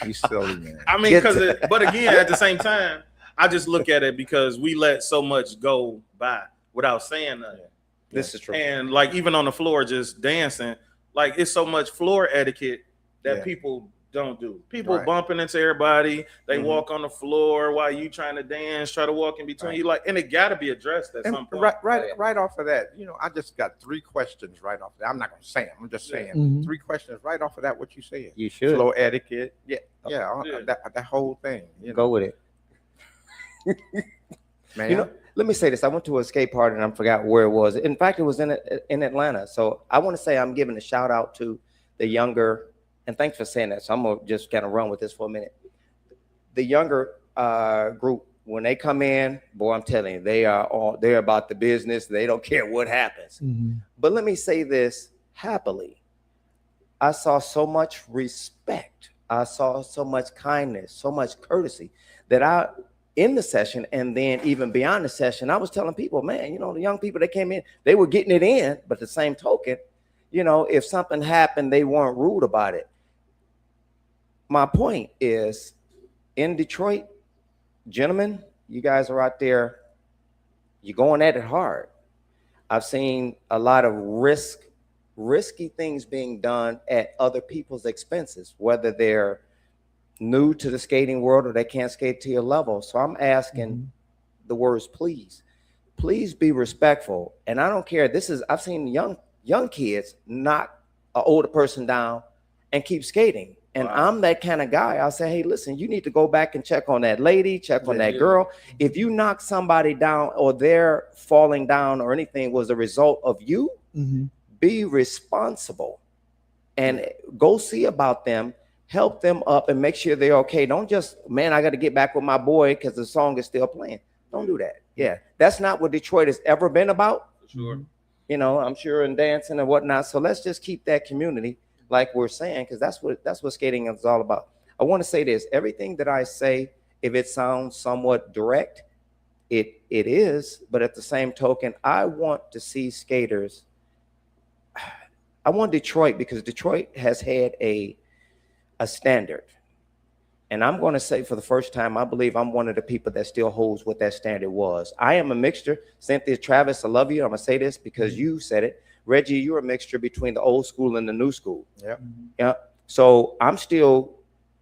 You silly man. I mean, but again, at the same time, I just look at it because we let so much go by without saying nothing. This is true. And like even on the floor, just dancing, like it's so much floor etiquette that people don't do. People bumping into everybody. They walk on the floor while you trying to dance, try to walk in between you, like, and it got to be addressed at some point. Right off of that, you know, I just got 3 questions right off of that. I'm not gonna say them. I'm just saying 3 questions right off of that. What you said? You should. Floor etiquette. That whole thing. You know? Go with it. Man. You know, let me say this. I went to a skate party and I forgot where it was. In fact, it was in Atlanta. So I want to say I'm giving a shout out to the younger, and thanks for saying that. So I'm gonna just kind of run with this for a minute. The younger group, when they come in, boy, I'm telling you, they're about the business. They don't care what happens. But let me say this happily. I saw so much respect. I saw so much kindness, so much courtesy that in the session, and then even beyond the session, I was telling people, man, you know, the young people that came in, they were getting it in, but the same token, you know, if something happened, they weren't rude about it. My point is, in Detroit, gentlemen, you guys are out there, you're going at it hard. I've seen a lot of risky things being done at other people's expenses, whether they're new to the skating world or they can't skate to your level. So I'm asking the words, please be respectful. And I don't care. I've seen young kids knock an older person down and keep skating. And I'm that kind of guy. I'll say, hey, listen, you need to go back and check on that lady, check on that girl. If you knock somebody down or they're falling down or anything was a result of you, be responsible and go see about them, help them up and make sure they're okay. Don't just, man, I got to get back with my boy because the song is still playing. Don't do that. Yeah, that's not what Detroit has ever been about. For sure. You know, I'm sure in dancing and whatnot. So let's just keep that community, like we're saying, because that's what skating is all about. I want to say this: everything that I say, if it sounds somewhat direct, it is. But at the same token, I want to see skaters. I want Detroit, because Detroit has had a standard. And I'm going to say for the first time, I believe I'm one of the people that still holds what that standard was. I am a mixture. Cynthia, Travis, I love you. I'm going to say this because you said it. Reggie, you're a mixture between the old school and the new school. Yeah. So I'm still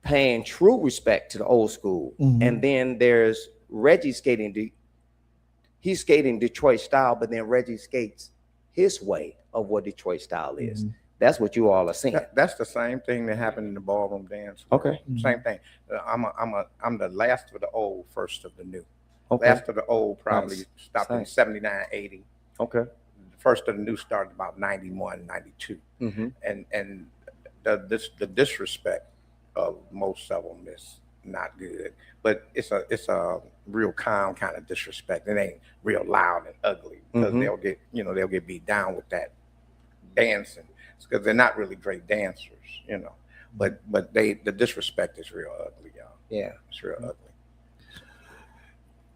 paying true respect to the old school. And then there's Reggie skating. He's skating Detroit style, but then Reggie skates his way of what Detroit style is. That's what you all are seeing. That's the same thing that happened in the ballroom dance. Okay. Same thing. I'm the last of the old, first of the new. Okay. Last of the old probably stopped in 79, 80. Okay. The first of the new started about 91, 92. And the disrespect of most of them is not good. But it's a real calm kind of disrespect. It ain't real loud and ugly because they'll get beat down with that dancing because they're not really great dancers, But the disrespect is real ugly, y'all. Yeah, it's real ugly.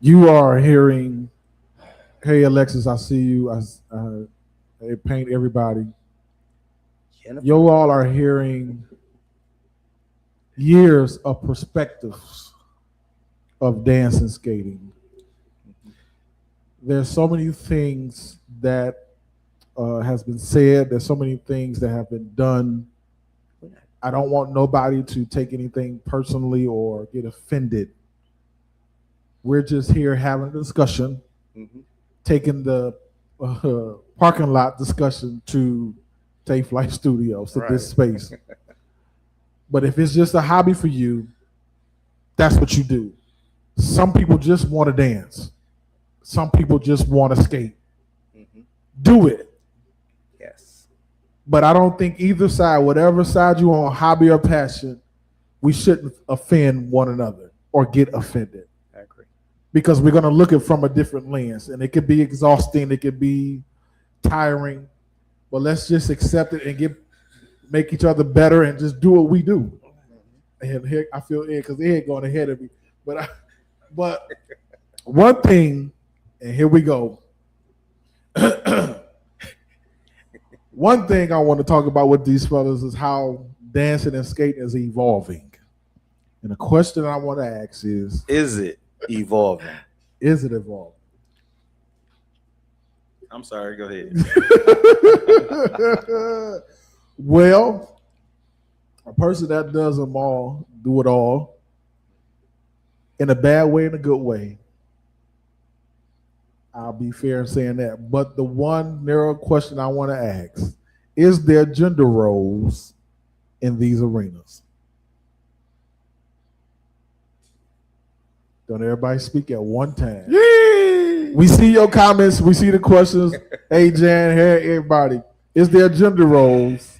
You are hearing, hey Alexis, I see you. I paint everybody. Jennifer. You all are hearing years of perspectives of dance and skating. There's so many things that has been said. There's so many things that have been done. I don't want nobody to take anything personally or get offended. We're just here having a discussion, taking the parking lot discussion to TateFlight Studios, to this space. But if it's just a hobby for you, that's what you do. Some people just want to dance. Some people just want to skate. Do it. Yes. But I don't think either side, whatever side you on, hobby or passion, we shouldn't offend one another or get offended. I agree. Because we're going to look at it from a different lens. And it could be exhausting. It could be tiring. But let's just accept it and make each other better and just do what we do. And here, I feel it because Ed going ahead of me. But one thing, and here we go. One thing I want to talk about with these fellas is how dancing and skating is evolving. And the question I want to ask is it evolving? Is it evolving? I'm sorry, go ahead. Well, a person that does them all, do it all, in a bad way, in a good way. I'll be fair in saying that. But the one narrow question I want to ask, is there gender roles in these arenas? Don't everybody speak at one time. Yay! We see your comments. We see the questions. Hey, Jan, hey, everybody. Is there gender roles?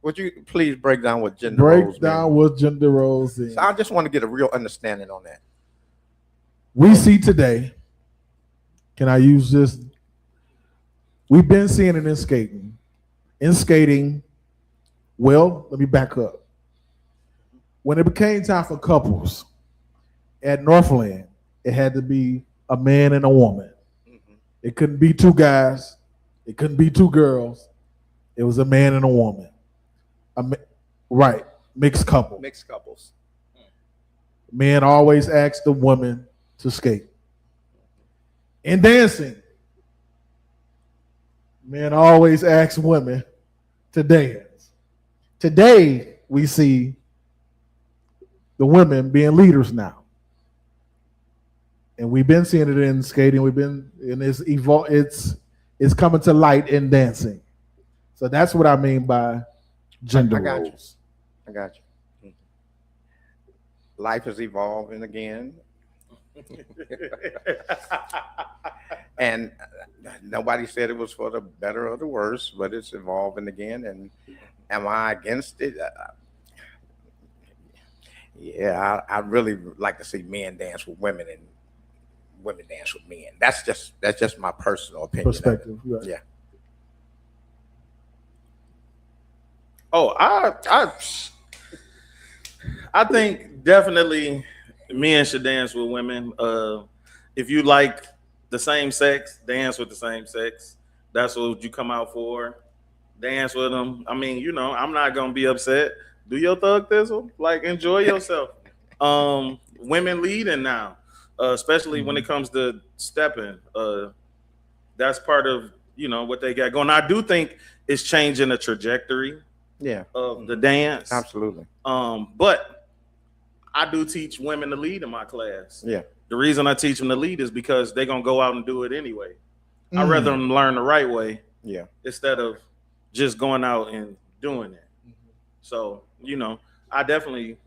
Would you please break down what gender roles mean? Break down what gender roles is. So I just want to get a real understanding on that. We see today, can I use this? We've been seeing it in skating. In skating, well, let me back up. When it became time for couples at Northland, it had to be a man and a woman. It couldn't be two guys. It couldn't be two girls. It was a man and a woman. Right, mixed couple. Mixed couples. Men always ask the woman to skate. In dancing, men always ask women to dance. Today, we see the women being leaders now. And we've been seeing it in skating. It's coming to light in dancing. So that's what I mean by gender roles. I got you. Life is evolving again. And nobody said it was for the better or the worse, but it's evolving again. And am I against it? Yeah, I really like to see men dance with women and women dance with men. That's just my personal opinion. Perspective. Right. Yeah. Oh, I think definitely men should dance with women. If you like the same sex, dance with the same sex. That's what you come out for. Dance with them. I mean, I'm not gonna be upset. Do your thug thistle. Like, enjoy yourself. Women leading now, especially when it comes to stepping. That's part of what they got going. I do think it's changing the trajectory. Yeah. Of the dance. Absolutely. But I do teach women to lead in my class. Yeah. The reason I teach them to lead is because they're gonna go out and do it anyway. I'd rather them learn the right way. Yeah. Instead of just going out and doing it. So, I definitely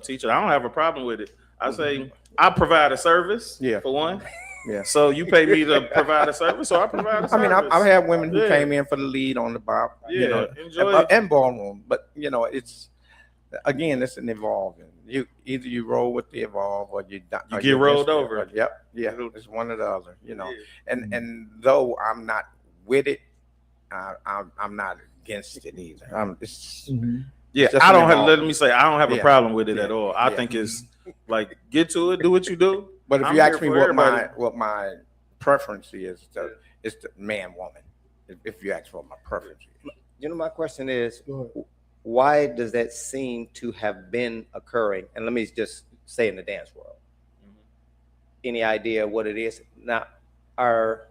teach it. I don't have a problem with it. I say I provide a service. Yeah. For one. Yeah. So you pay me to provide a service, so I provide a service. I mean, I've had women who came in for the lead on the bop, enjoy it. and ballroom, but it's again, it's an evolving. You either you roll with the evolve or you You get rolled over. Yep, yeah, it's one or the other. You know, and though I'm not with it, I'm not against it either. It's just I don't an have. evolve. Let me say, I don't have a Yeah. problem with it Yeah. at all. I Yeah. think it's like get to it, do what you do. But if I'm you ask here me for everybody. what my preference is, it's the man woman. If you ask what my preference is. You know, my question is, Go ahead. why does that seem to have been occurring? And let me just say in the dance world. Any idea what it is? Now, are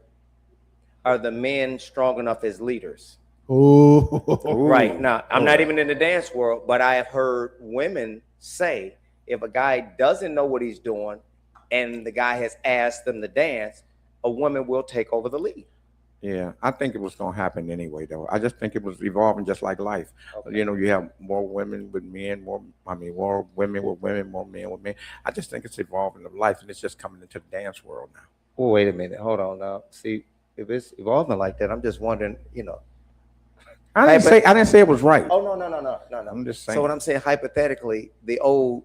the men strong enough as leaders? Oh, Right. Now, I'm not even in the dance world, but I have heard women say if a guy doesn't know what he's doing and the guy has asked them to dance, a woman will take over the lead. Yeah, I think it was going to happen anyway, though. I just think it was evolving just like life. Okay. You know, you have more women with men, more women with women, more men with men. I just think it's evolving of life, and it's just coming into the dance world now. Oh, wait a minute. Hold on now. See, if it's evolving like that, I'm just wondering, you know. I didn't say it was right. Oh, no. I'm just saying. So what I'm saying, hypothetically, the old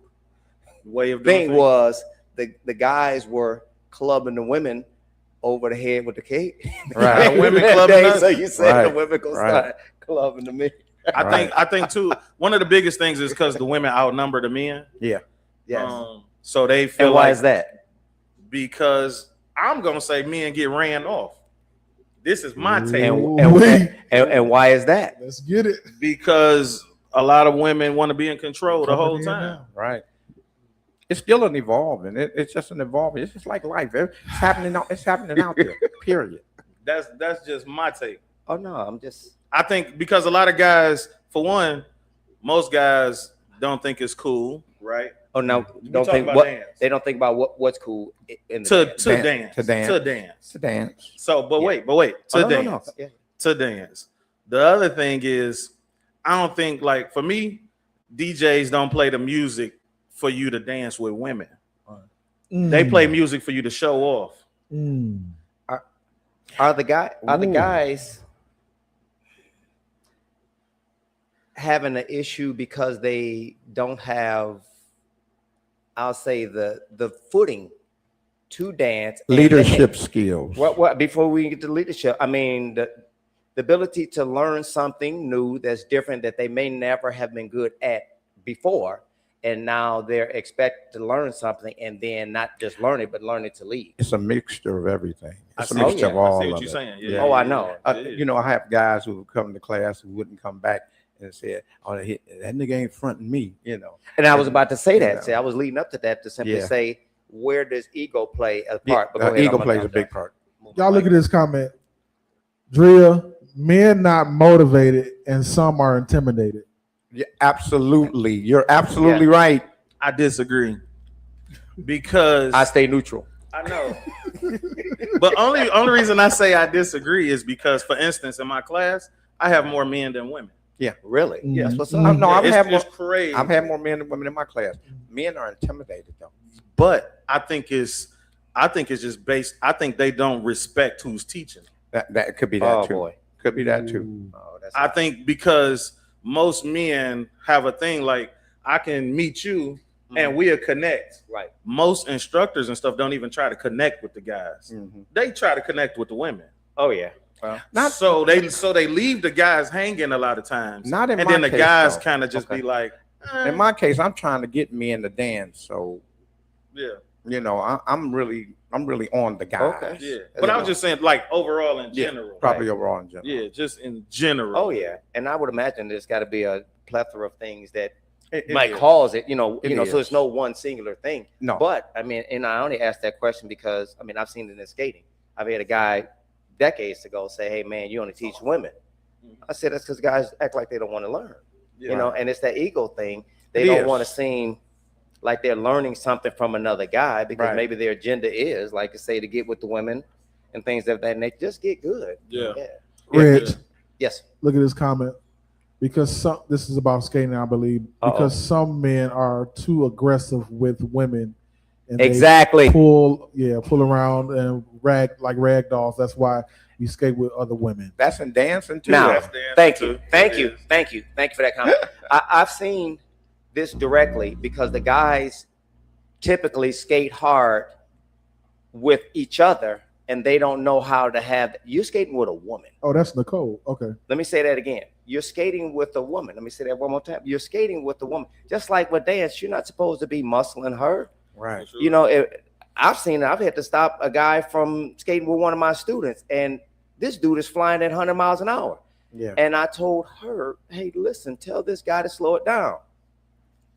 Way of doing thing things. was the guys were clubbing the women over the head with the cake. Right. The women clubbing us. So you said Right. the women go Right. start clubbing the men. I think too. One of the biggest things is because the women outnumber the men. Yeah. Yes. So they feel And why like is that? because I'm gonna say men get ran off. This is my take. And why is that? let's get it. Because a lot of women want to be in control the whole Coming in time. now. Right. It's still an evolving. It's just an evolving. It's just like life. It's happening out there. Period. That's just my take. Oh no, I'm just I think because a lot of guys, for one, most guys don't think it's cool, right? oh no, We don't talk think about what dance. they don't think about what's cool in the To dance. dance. To dance. To dance. So, but Yeah. wait, to Oh, no, dance. no. Yeah. To dance. The other thing is, I don't think, like, for me, DJs don't play the music for you to dance with women. They play music for you to show off. Are the guys having an issue because they don't have, I'll say, the footing to dance? And Leadership skills. What before we get to leadership, I mean the ability to learn something new that's different that they may never have been good at before, and now they're expected to learn something and then not just learn it, but learn it to lead. It's a mixture of everything. It's a see- mixture of all I see what of you're it. saying. Yeah. Oh, I know. You know, I have guys who come to class who wouldn't come back and said, "Oh, that nigga ain't fronting me," you know. And I was about to say that. Yeah. See, I was leading up to that to simply Yeah. say, where does ego play a Yeah, part? But go ahead, ego I'm plays done. a big part. Y'all look at this comment. Drea, men not motivated and some are intimidated. Yeah, absolutely. You're absolutely right. I disagree. Because I stay neutral. I know. But only reason I say I disagree is because, for instance, in my class, I have more men than women. Really? Mhm. Yes. What's Mhm. up? No, It's crazy. I've had more men than women in my class. Men are intimidated though. But I think it's just based. I think they don't respect who's teaching. That could be that Oh too. boy. Could be that too. Oh, that's I think because most men have a thing like, I can meet you and we'll connect. right. Most instructors and stuff don't even try to connect with the guys. They try to connect with the women. Oh yeah. So they leave the guys hanging a lot of times. Not in and my then the case, guys though. kind of just be like, In my case, I'm trying to get men to dance, so yeah, you know, I'm really on the guys. Okay. yeah. But I was just saying, like, overall in Yeah, general. probably overall in general. Yeah, just in general. Oh yeah. And I would imagine there's got to be a plethora of things that It might is. cause it. So is. it's no one singular thing. No. But I mean, and I only asked that question because I mean I've seen it in skating. I've had a guy decades ago say, "Hey man, you only teach women." I said that's because guys act like they don't want to learn. Yeah. And it's that ego thing. They It don't is. want to seem like they're learning something from another guy because Right. maybe their agenda is, like I say, to get with the women and things like that, and they just get good. Yeah. Rich, Yes. look at this comment. Because this is about skating, I believe. Because some men are too aggressive with women. And they Exactly. pull around and rag dolls. That's why you skate with other women. That's in dancing too. Now, That's the answer thank too. you, thank It you, is. thank you for that comment. I've seen this directly because the guys typically skate hard with each other and they don't know how to have. You're skating with a woman. Oh, that's Nicole. Okay. Let me say that again. You're skating with a woman. Let me say that one more time. You're skating with a woman. Just like with dance, you're not supposed to be muscling her. Right. You know, I've seen it. I've had to stop a guy from skating with one of my students, and this dude is flying at 100 miles an hour. Yeah. And I told her, hey, listen, tell this guy to slow it down.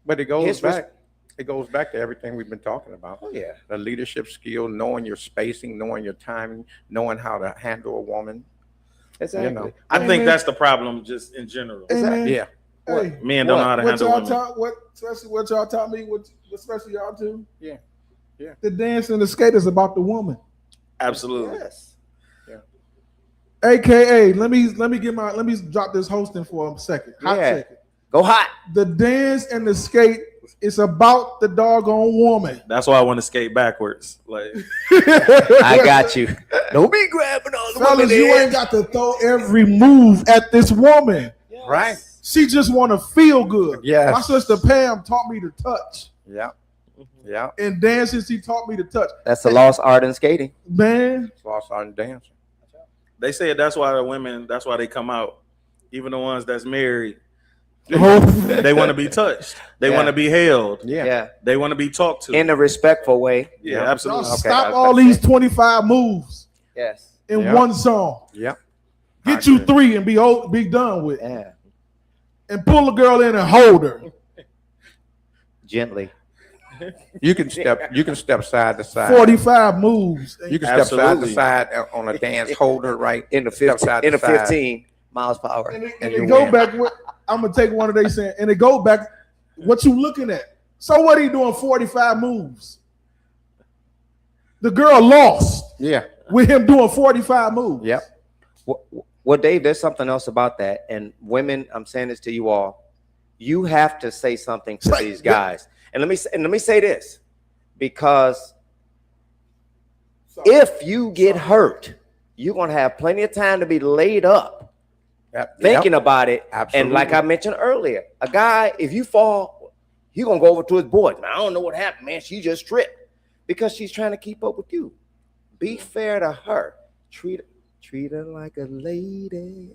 But it goes His back. It goes back to everything we've been talking about. Oh, yeah. The leadership skill, knowing your spacing, knowing your timing, knowing how to handle a woman. Exactly. You know. I think that's the problem just in general. Hey, man. Yeah. Hey, Men don't know how to handle y'all women. especially what y'all taught me, especially y'all too. Yeah. Yeah. The dance and the skate is about the woman. Absolutely. Yes. AKA, let me drop this hosting for a second. Hot Yeah. second. Go hot. The dance and the skate is about the doggone woman. That's why I want to skate backwards. Like I got you. Don't be grabbing all the Fellas, women you in. ain't got to throw every move at this woman. Right. She just want to feel good. Yes. My sister Pam taught me to touch. Yeah. Yeah. In dancing, she taught me to touch. That's the lost art in skating. Man, It's lost art in dancing. they said that's why the women, that's why they come out. Even the ones that's married, Oh. they want to be touched. They Yeah. want to be held. Yeah. They want to be talked to. In a respectful way. Yeah, y'all absolutely. stop all these 25 moves Yes. in Yeah. one song. Yeah. Get you 3 and be done with. Yeah. And pull the girl in and hold her. Gently. You can step side to side. 45 moves. You can step Absolutely. side to side on a dance holder, right? In the Step 15, side in to the side. 15 miles per hour. And it, And and you it go win. back with, I'm gonna take one of they saying, and it go back what you looking at. So what are you doing 45 moves? The girl lost Yeah. with him doing 45 moves. Yep. Well, Dave, there's something else about that. And women, I'm saying this to you all. You have to say something to Say- these guys. And let me say this, because if you get hurt, you're gonna have plenty of time to be laid up thinking about it. Absolutely. And like I mentioned earlier, a guy, if you fall, he's gonna go over to his boys. Man, I don't know what happened, man. She just tripped because she's trying to keep up with you. Be fair to her. Treat her like a lady.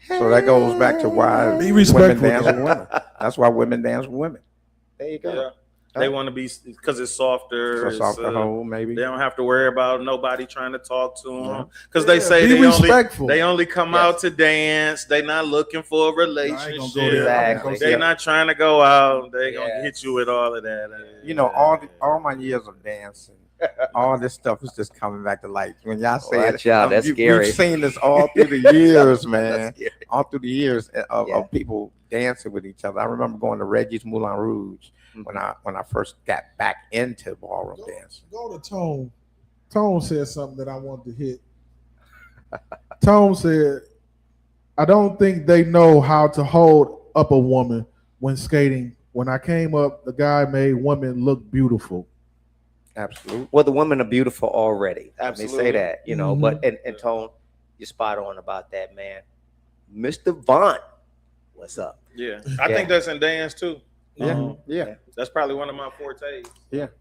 So that goes back to why Be women respectful. dance with women. That's why women dance with women. There you go. Yeah. They want to be, because it's softer. So it's, soft the hole, maybe. They don't have to worry about nobody trying to talk to them, Yeah. because they say Be respectful. they only come Yes. out to dance. They not looking for a I ain't gonna relationship. go there. Exactly. They not trying to go out. They gonna Yes. hit you with all of that. You know, all my years of dancing, all this stuff is just coming back to life. When y'all say Watch out, that's we've scary. seen this all through the years, man. That's scary. All through the years of, Yeah. of people dancing with each other. I remember going to Reggie's Moulin Rouge when I first got back into ballroom dancing. Go to Tone. Tone said something that I wanted to hit. Tone said, I don't think they know how to hold up a woman when skating. When I came up, the guy made women look beautiful. Absolutely. Well, the women are beautiful already. Let me say Absolutely. that, you know, Mhm. but and Tone, you're spot on about that, man. Mr. Vaughn, what's up? Yeah, I Yeah. think that's in dance too. Yeah. Yeah. That's probably one of my fortes.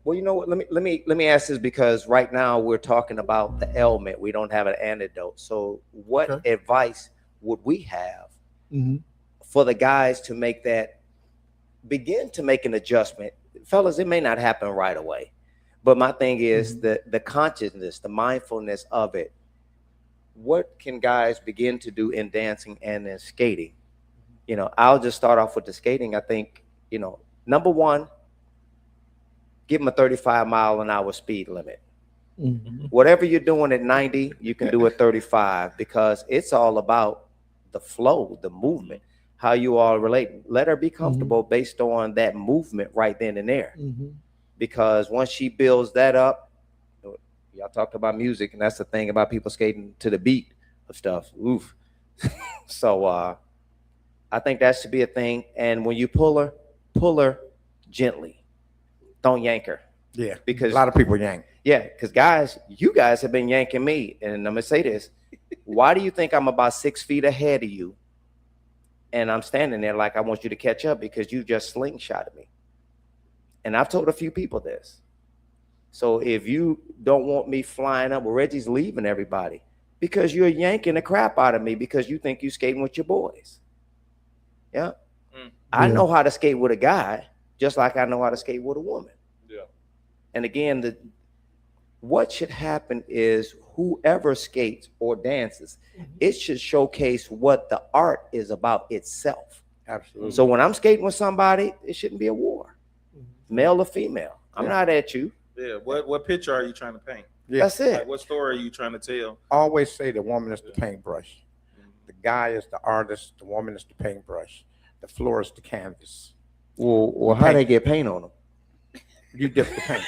Well, you know what? Let me ask this, because right now we're talking about the ailment. We don't have an antidote. So, what Okay. advice would we have Mm-hmm. for the guys to make that begin to make an adjustment? Fellas, it may not happen right away, but my thing is the consciousness, the mindfulness of it. What can guys begin to do in dancing and in skating? You know, I'll just start off with the skating. I think, you know, number one, give them a 35-mile-an-hour speed limit. Mm-hmm. Whatever you're doing at 90, you can do at 35, because it's all about the flow, the movement, how you all relate. Let her be comfortable based on that movement right then and there. Mm-hmm. Because once she builds that up, y'all talked about music, and that's the thing about people skating to the beat of stuff. Oof. So I think that should be a thing. And when you pull her gently. Don't yank her. Yeah. Because A lot of people yank. yeah, because guys, you guys have been yanking me. And I'm gonna say this. Why do you think I'm about 6 feet ahead of you? And I'm standing there like I want you to catch up because you just slingshotted me. And I've told a few people this. So if you don't want me flying up, well, Reggie's leaving everybody because you're yanking the crap out of me because you think you're skating with your boys. Yeah. I know how to skate with a guy just like I know how to skate with a woman. Yeah. And again, what should happen is whoever skates or dances, it should showcase what the art is about itself. Absolutely. So when I'm skating with somebody, it shouldn't be a war, male or female. I'm not at you. Yeah. What picture are you trying to paint? Yeah. That's it. Like, what story are you trying to tell? Always say the woman is the paintbrush. The guy is the artist. The woman is the paintbrush. The floor is the canvas. Well, how they get paint on them? You dip the paint.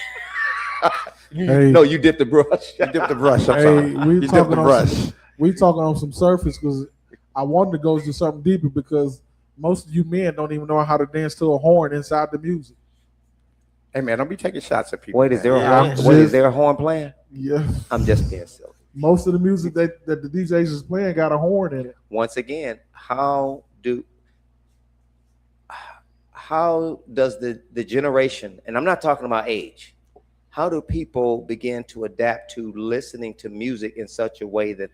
Hey, No, you dip the brush. You dip the brush. I'm hey, sorry. we You dip talking the on brush. we talking on some surface because I wanted to go to something deeper because most of you men don't even know how to dance to a horn inside the music. Hey man, don't be taking shots at people. Wait, is there a Yeah. horn? Wait, is there a horn playing? Yeah, I'm just being silly. most of the music that the DJs is playing got a horn in it. Once again, how does the generation, and I'm not talking about age, how do people begin to adapt to listening to music in such a way that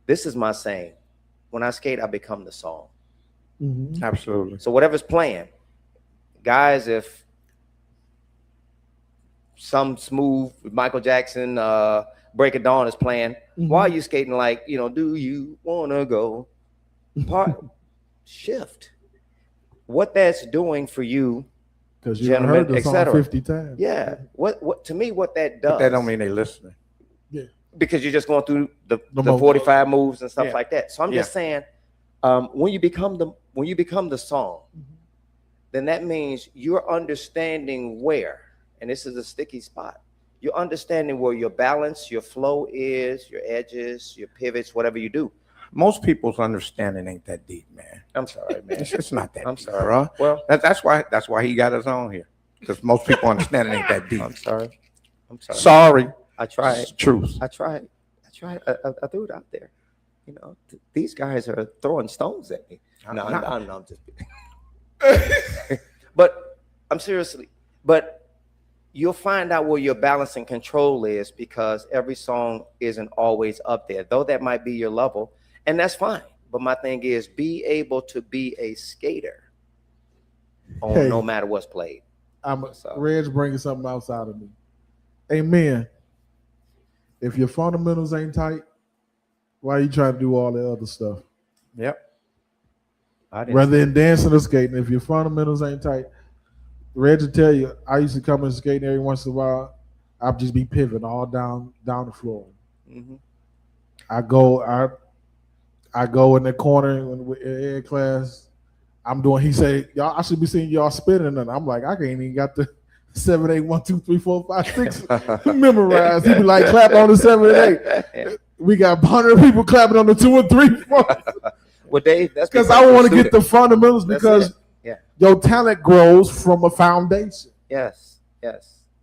this is my saying, when I skate, I become the song. Absolutely. So whatever's playing, guys, if some smooth Michael Jackson Break of Dawn is playing, why are you skating like, do you wanna go? Shift. What that's doing for you, Because you gentlemen, heard the song etc. 50 times. Yeah. What to me, what that does. But that don't mean they listening. Because you're just going through the moves. 45 moves and stuff Yeah. like that. So I'm just saying, when you become the song, then that means you're understanding where, and this is a sticky spot. You're understanding where your balance, your flow is, your edges, your pivots, whatever you do. Most people's understanding ain't that deep, man. I'm sorry, man. It's not that I'm deep, sorry. bro. Well, That's why he got us on here. Because most people understanding ain't that deep. I'm sorry. Sorry. I tried. It's the truth. I tried. I threw it out there. These guys are throwing stones at me. No, I'm just kidding. But I'm seriously. But you'll find out where your balance and control is because every song isn't always up there, though that might be your level, and that's fine. But my thing is, be able to be a skater on no matter what's played. Red's bringing something outside of me. Amen. If your fundamentals ain't tight, why are you trying to do all the other stuff? Yep. Rather than dancing or skating, if your fundamentals ain't tight, Reg will tell you, I used to come and skate every once in a while. I'd just be pivoting all down the floor. I go in the corner in class. He say, y'all, I should be seeing y'all spinning, and I'm like, I can't even got the 7, 8, 1, 2, 3, 4, 5, 6 memorized. He be like, clap on the 7 and 8. We got 100 people clapping on the 2 and 3, 4. Well, Dave, that's because I want to get the fundamentals because your talent grows from a foundation. Yes.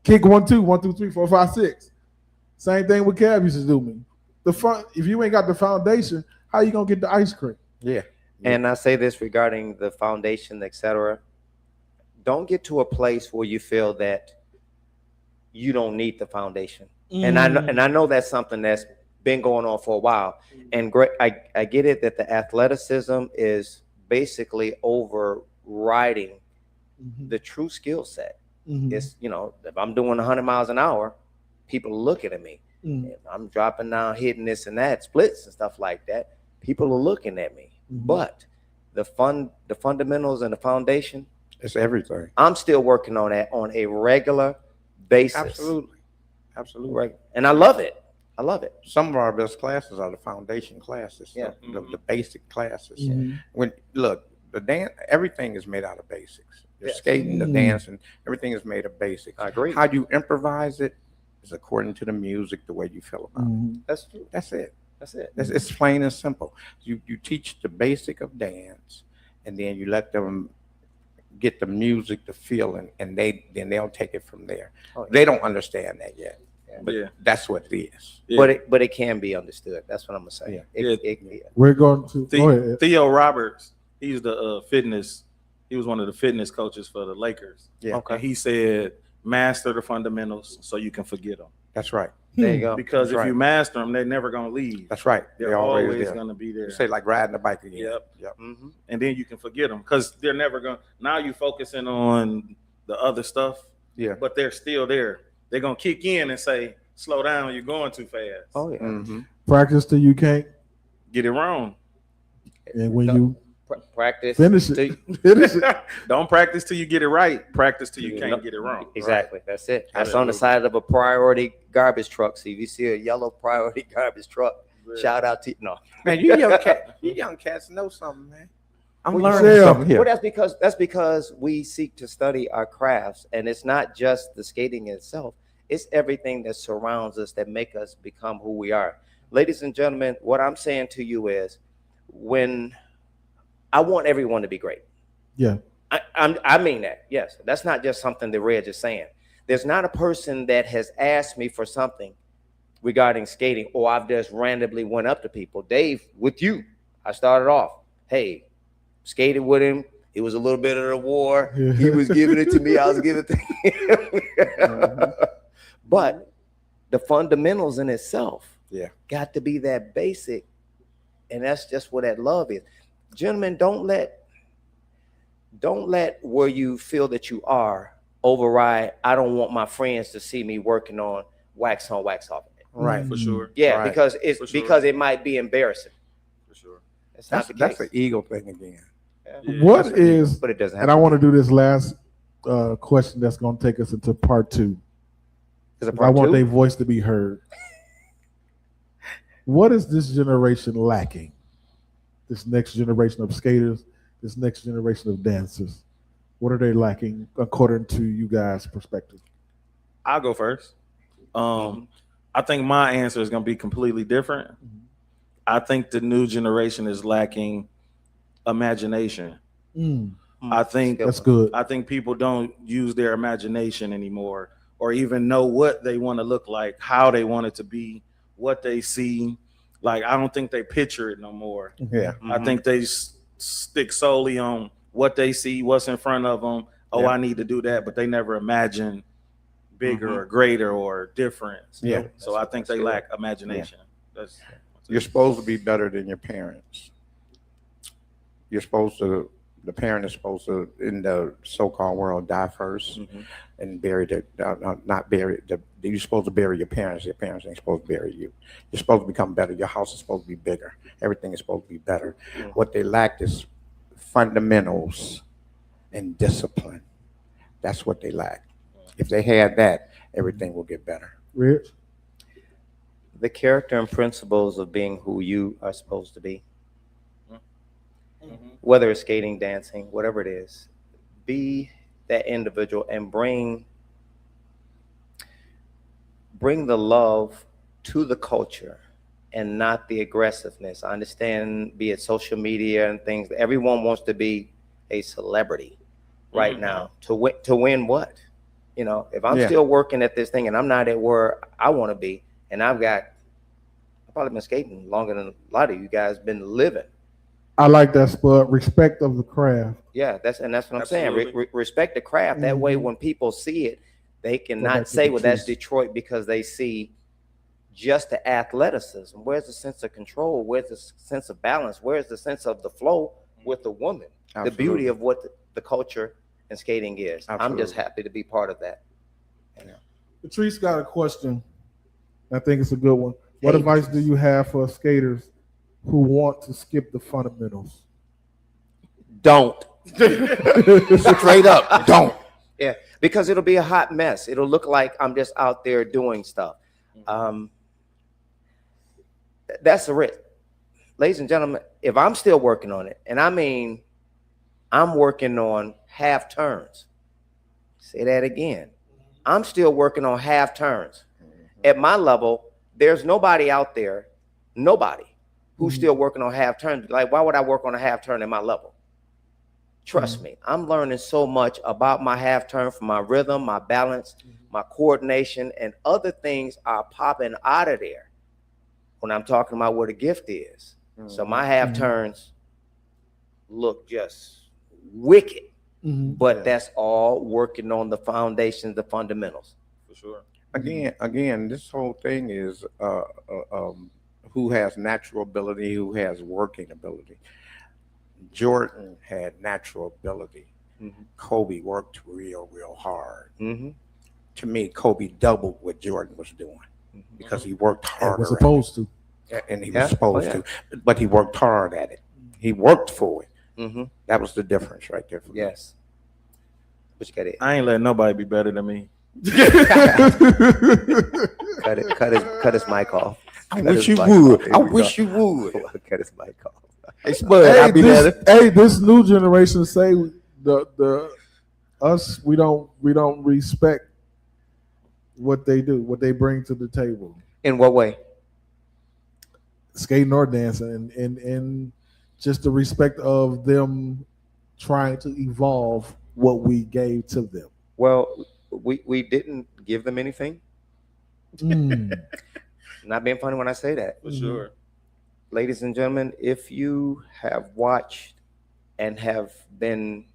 Kick 1, 2, 1, 2, 3, 4, 5, 6. Same thing with Cab used to do me. If you ain't got the foundation, how you gonna get the ice cream? Yeah. And I say this regarding the foundation, etc. Don't get to a place where you feel that you don't need the foundation. And I know that's something that's been going on for a while. And great, I get it that the athleticism is basically overriding the true skill set. It's, if I'm doing 100 miles an hour, people are looking at me. If I'm dropping down, hitting this and that, splits and stuff like that, people are looking at me. But the fundamentals and the foundation, it's everything. I'm still working on that on a regular basis. Absolutely. Right. And I love it. Some of our best classes are the foundation classes, the basic classes. When look, the dance, everything is made out of basics. The skating, the dancing, everything is made of basics. I agree. How you improvise it is according to the music, the way you feel about it. That's true. That's it. That's it. It's plain and simple. You teach the basic of dance, and then you let them get the music, the feeling, and they'll take it from there. Oh, yeah. They don't understand that yet. But Yeah. that's what it is. Yeah. But it can be understood. That's what I'm gonna say. Yeah. We're going to go ahead. Theo Roberts, he's the fitness. He was one of the fitness coaches for the Lakers. Yeah. Okay. And he said, master the fundamentals so you can forget them. That's right. There you go. Because That's if right. you master them, they're never gonna leave. That's right. They're always there. gonna be there. Say like riding a bike again. Yep. Mm-hmm. And then you can forget them because they're never gonna. Now you focusing on the other stuff. Yeah. But they're still there. They're gonna kick in and say, "Slow down, you're going too fast." Oh yeah. Mm-hmm. Practice till you can't, Get it wrong. and when No. you Practice. finish till it, you- finish it. Don't practice till you get it right. Practice till you can't get it wrong. Exactly. That's it. That's Absolutely. on the side of a priority garbage truck. See, if you see a yellow priority garbage truck, shout out to no. Man, you young cats know something, man. I'm What you learning say? something here. Well, that's because we seek to study our crafts, and it's not just the skating itself. It's everything that surrounds us that make us become who we are. Ladies and gentlemen, what I'm saying to you is, when I want everyone to be great. Yeah. I mean that. Yes, that's not just something that Reg is saying. There's not a person that has asked me for something regarding skating, or I've just randomly went up to people. Dave, with you, I started off, hey, skated with him. It was a little bit of the war. He was giving it to me. I was giving it to him. But the fundamentals in itself got to be that basic. And that's just what that love is. Gentlemen, don't let where you feel that you are override. I don't want my friends to see me working on wax on, wax off. Right. For sure. Yeah, Right. because it's For sure. because it might be embarrassing. For sure. That's not That's the the case. ego thing again. Yeah. What is, But it doesn't and I happen. want to do this last question that's going to take us into part 2. Is it I part want two? their voice to be heard. What is this generation lacking? This next generation of skaters, this next generation of dancers. What are they lacking according to you guys' perspective? I'll go first. I think my answer is going to be completely different. I think the new generation is lacking imagination. I think That's good. I think people don't use their imagination anymore, or even know what they want to look like, how they want it to be, what they see. Like, I don't think they picture it no more. Yeah. I think they stick solely on what they see, what's in front of them. Oh, Yeah. I need to do that, but they never imagine bigger or greater or different. Yeah. So I think they lack imagination. That's You're supposed to be better than your parents. You're supposed to, the parent is supposed to, in the so-called world, die first and bury not bury, you're supposed to bury your parents. Your parents ain't supposed to bury you. You're supposed to become better. Your house is supposed to be bigger. Everything is supposed to be better. What they lack is fundamentals and discipline. That's what they lack. If they had that, everything will get better. Rich? The character and principles of being who you are supposed to be. Whether it's skating, dancing, whatever it is, be that individual and bring the love to the culture and not the aggressiveness. I understand, be it social media and things, everyone wants to be a celebrity right now. To win what? You know, if I'm still working at this thing and I'm not at where I want to be, and I've probably been skating longer than a lot of you guys been living. I like that, Spud. Respect of the craft. Yeah, that's what I'm saying. Absolutely. Respect the craft. That way, when people see it, they can not say, "Well, that's Detroit," because they see just the athleticism. Where's the sense of control? Where's the sense of balance? Where's the sense of the flow with the woman? The beauty of what the culture and skating is. I'm just happy to be part of that. Patrice got a question. I think it's a good one. What advice do you have for skaters who want to skip the fundamentals? Don't. Straight up, don't. Yeah, because it'll be a hot mess. It'll look like I'm just out there doing stuff. That's the risk. Ladies and gentlemen, if I'm still working on it, and I mean, I'm working on half turns. Say that again. I'm still working on half turns. At my level, there's nobody out there, who's still working on half turns. Like, why would I work on a half turn at my level? Trust me, I'm learning so much about my half turn, from my rhythm, my balance, my coordination, and other things are popping out of there when I'm talking about where the gift is. So my half turns look just wicked, but that's all working on the foundations, the fundamentals. For sure. Again, this whole thing is who has natural ability, who has working ability. Jordan had natural ability. Kobe worked real hard. To me, Kobe doubled what Jordan was doing because he worked harder. Was supposed to. And he was supposed to, but he worked hard at it. He worked for it. That was the difference right there. For me. Yes. But you got it. I ain't letting nobody be better than me. Cut his mic off. I wish you would. I wish you would. Cut his mic off. Hey, Spud, I'll be better. This new generation say the us we don't respect what they do, what they bring to the table. In what way? Skating or dancing, and just the respect of them trying to evolve what we gave to them. Well, we didn't give them anything. Not being funny when I say that. For sure. Ladies and gentlemen, if you have watched and have been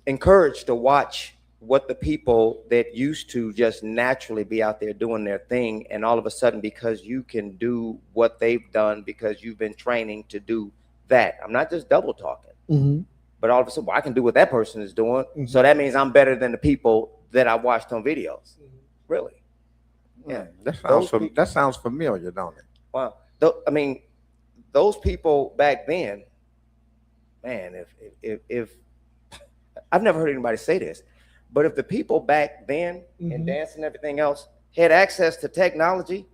encouraged to watch what the people that used to just naturally be out there doing their thing, and all of a sudden, because you can do what they've done because you've been training to do that. I'm not just double talking, but all of a sudden, well, I can do what that person is doing. So that means I'm better than the people that I watched on videos. Really? Yeah. That sounds familiar, don't it? Wow. I mean, those people back then, man, if I've never heard anybody say this, but if the people back then in dance and everything else had access to technology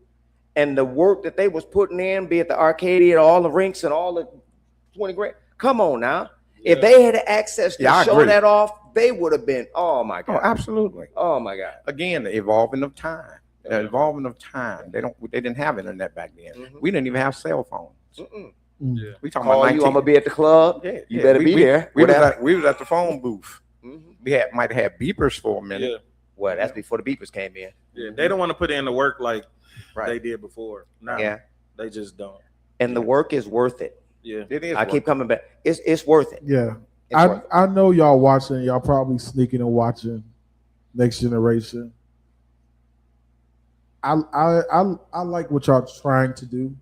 and the work that they was putting in, be it the Arcadia, all the rinks and all the 20 grand, come on now. Yeah. If they had access to show that off, they would have been, oh my God. Oh, absolutely. Oh my God. Again, the evolving of time. The evolving of time. They didn't have internet back then. We didn't even have cell phones. Yeah. We talking Call about you, I'm gonna be at the club. Yeah, you better be there. We was at the phone booth. We might have had beepers for a minute. Yeah. Well, that's before the beepers came in. Yeah, they don't want to put in the work like they did before. No, yeah, they just don't. And the work is worth it. Yeah, it is. I keep coming back. It's worth it. Yeah, I know y'all watching. Y'all probably sneaking and watching Next Generation. I like what y'all trying to do.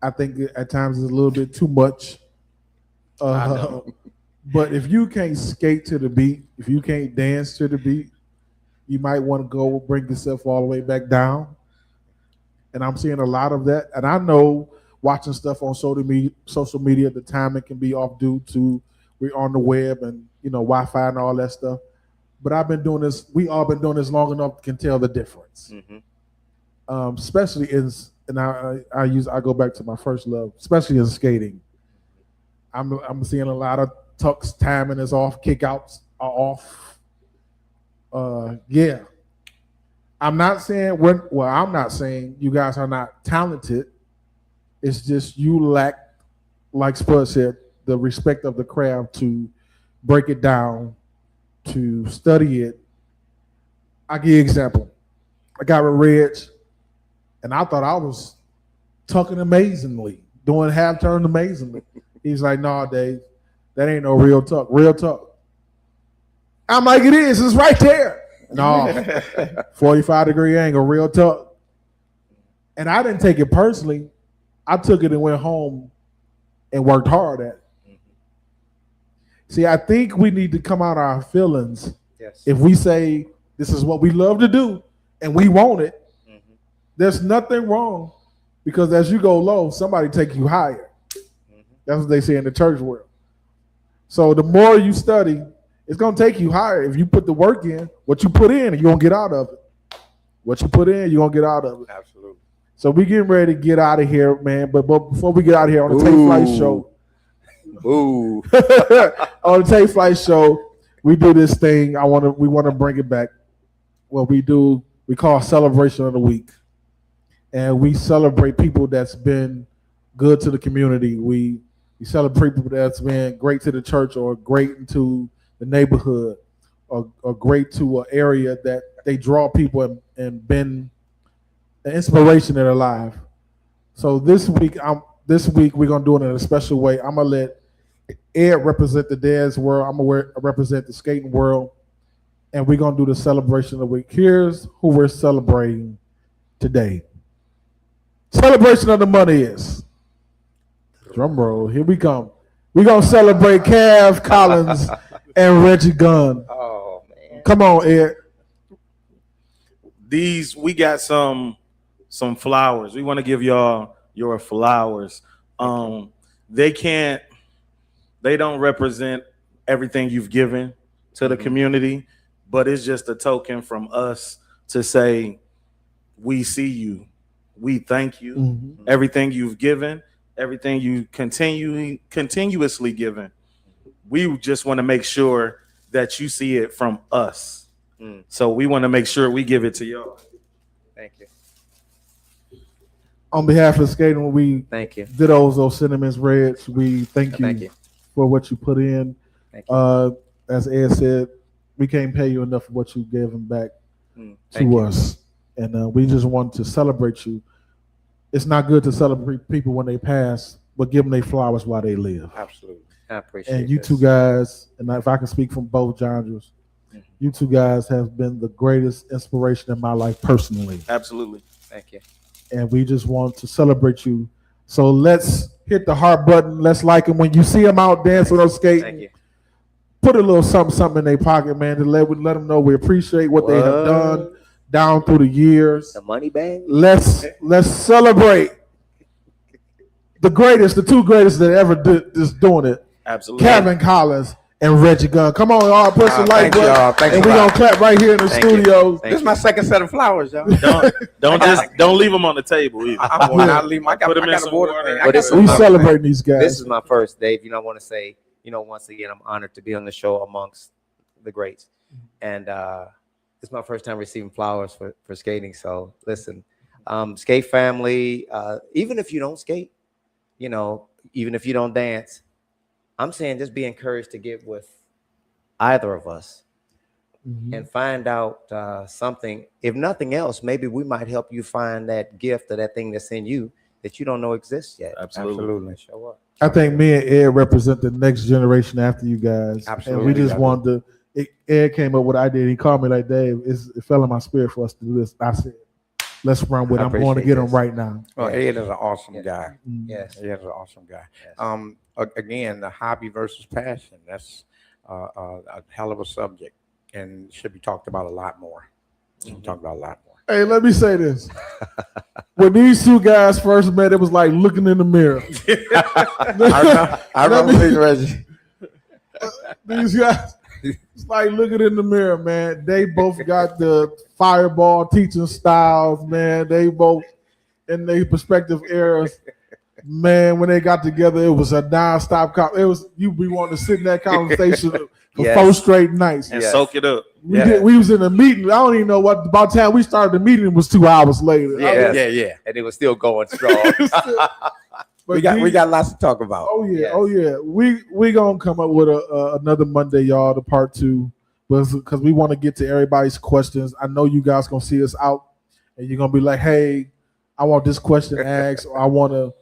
I think at times it's a little bit too much. But if you can't skate to the beat, if you can't dance to the beat, you might want to go bring yourself all the way back down. And I'm seeing a lot of that. And I know watching stuff on social media at the time, it can be off due to we're on the web and Wi-Fi and all that stuff. But I've been doing this. We all been doing this long enough, can tell the difference. Especially I go back to my first love, especially in skating. I'm seeing a lot of tucks, timing is off, kickouts are off. Yeah. I'm not saying I'm not saying you guys are not talented. It's just you lack, like Spud said, the respect of the craft to break it down, to study it. I'll give you an example. I got with Reg, and I thought I was tucking amazingly, doing half turn amazingly. He's like, "No, Dave, that ain't no real tuck. Real tuck." I'm like, "It is. It's right there." No, 45-degree angle, real tuck. And I didn't take it personally. I took it and went home and worked hard at it. See, I think we need to come out of our feelings. Yes. If we say this is what we love to do and we want it, there's nothing wrong, because as you go low, somebody take you higher. That's what they say in the church world. So the more you study, it's going to take you higher. If you put the work in, what you put in, you're going to get out of it. What you put in, you're going to get out of it. Absolutely. So we getting ready to get out of here, man. But before we get out of here on the TateFlight show, on the TateFlight show, we do this thing. We want to bring it back. What we do, we call Celebration of the Week. And we celebrate people that's been good to the community. We celebrate people that's been great to the church or great into the neighborhood, are great to an area that they draw people and been an inspiration in their life. So this week we're gonna do it in a special way. I'm gonna let Ed represent the dance world. I'm gonna represent the skating world, and we're gonna do the celebration of the week. Here's who we're celebrating today. Celebration of the money is, drum roll, here we come. We're gonna celebrate Cav Collins and Reggie Gunn. Oh man. Come on, Ed. We got some flowers. We want to give y'all your flowers. They don't represent everything you've given to the community, but it's just a token from us to say we see you, we thank you, everything you've given, everything you continuously given. We just want to make sure that you see it from us. So we want to make sure we give it to y'all. Thank you. On behalf of skating, we Thank you. did those Cinnamons Reds. We thank Thank you. for what you put in. Thank you. As Ed said, we can't pay you enough for what you gave back Thank to you. us. And we just want to celebrate you. It's not good to celebrate people when they pass, but give them their flowers while they live. Absolutely. I appreciate And you this. two guys, and if I can speak from both genres, you two guys have been the greatest inspiration in my life personally. Absolutely. Thank you. And we just want to celebrate you. So let's hit the heart button. Let's like them. When you see them out dancing or skating, Thank you. put a little something in their pocket, man, to let them know we appreciate what they have done down through the years. The money bag. Let's celebrate the two greatest that ever did this doing it. Absolutely. Kevin Collins and Reggie Gunn. Come on, y'all, put some light thank y'all. button, Thanks and a we're lot. gonna clap right here in the Thank you. studios. Thank This is my second set of flowers, y'all. Don't leave them on the table either. I will not leave. I got Put 'em in a some water water. thing. But I got it's- some We my- celebrating these guys. This is my first, Dave. I want to say, once again, I'm honored to be on the show amongst the greats. And it's my first time receiving flowers for skating. So listen, skate family, even if you don't skate, even if you don't dance, I'm saying just be encouraged to get with either of us and find out something. If nothing else, maybe we might help you find that gift or that thing that's in you that you don't know exists yet. Absolutely. Show up. I think me and Ed represent the next generation after you guys. Absolutely, And we just I wanted to. Ed came up with an idea. He called me like, Dave, it fell in my spirit for us to do this. I said, let's run with it. I I'm going to appreciate get him this. right now. Well, Ed is an awesome Yeah. guy. Yes. Ed is an awesome guy. Yes. Again, the hobby versus passion. That's a hell of a subject, and should be talked about a lot more. Should be talked about a lot more. Hey, let me say this. When these two guys first met, it was like looking in the mirror. I remember seeing Reggie. These guys, it's like looking in the mirror, man. They both got the fireball teaching styles, man. They both in their respective eras. Man, when they got together, it was a non-stop. We wanted to sit in that conversation for Yes. 4 straight nights. And Yes. soak it up. We was in a meeting. I don't even know what. About the time we started the meeting, it was 2 hours later. Yeah. And it was still going strong. We got lots to talk about. Oh yeah, Yes. oh yeah. We gonna come up with another Monday, y'all, the part 2, because we want to get to everybody's questions. I know you guys gonna see us out, and you're gonna be like, "Hey, I want this question asked," or I want to.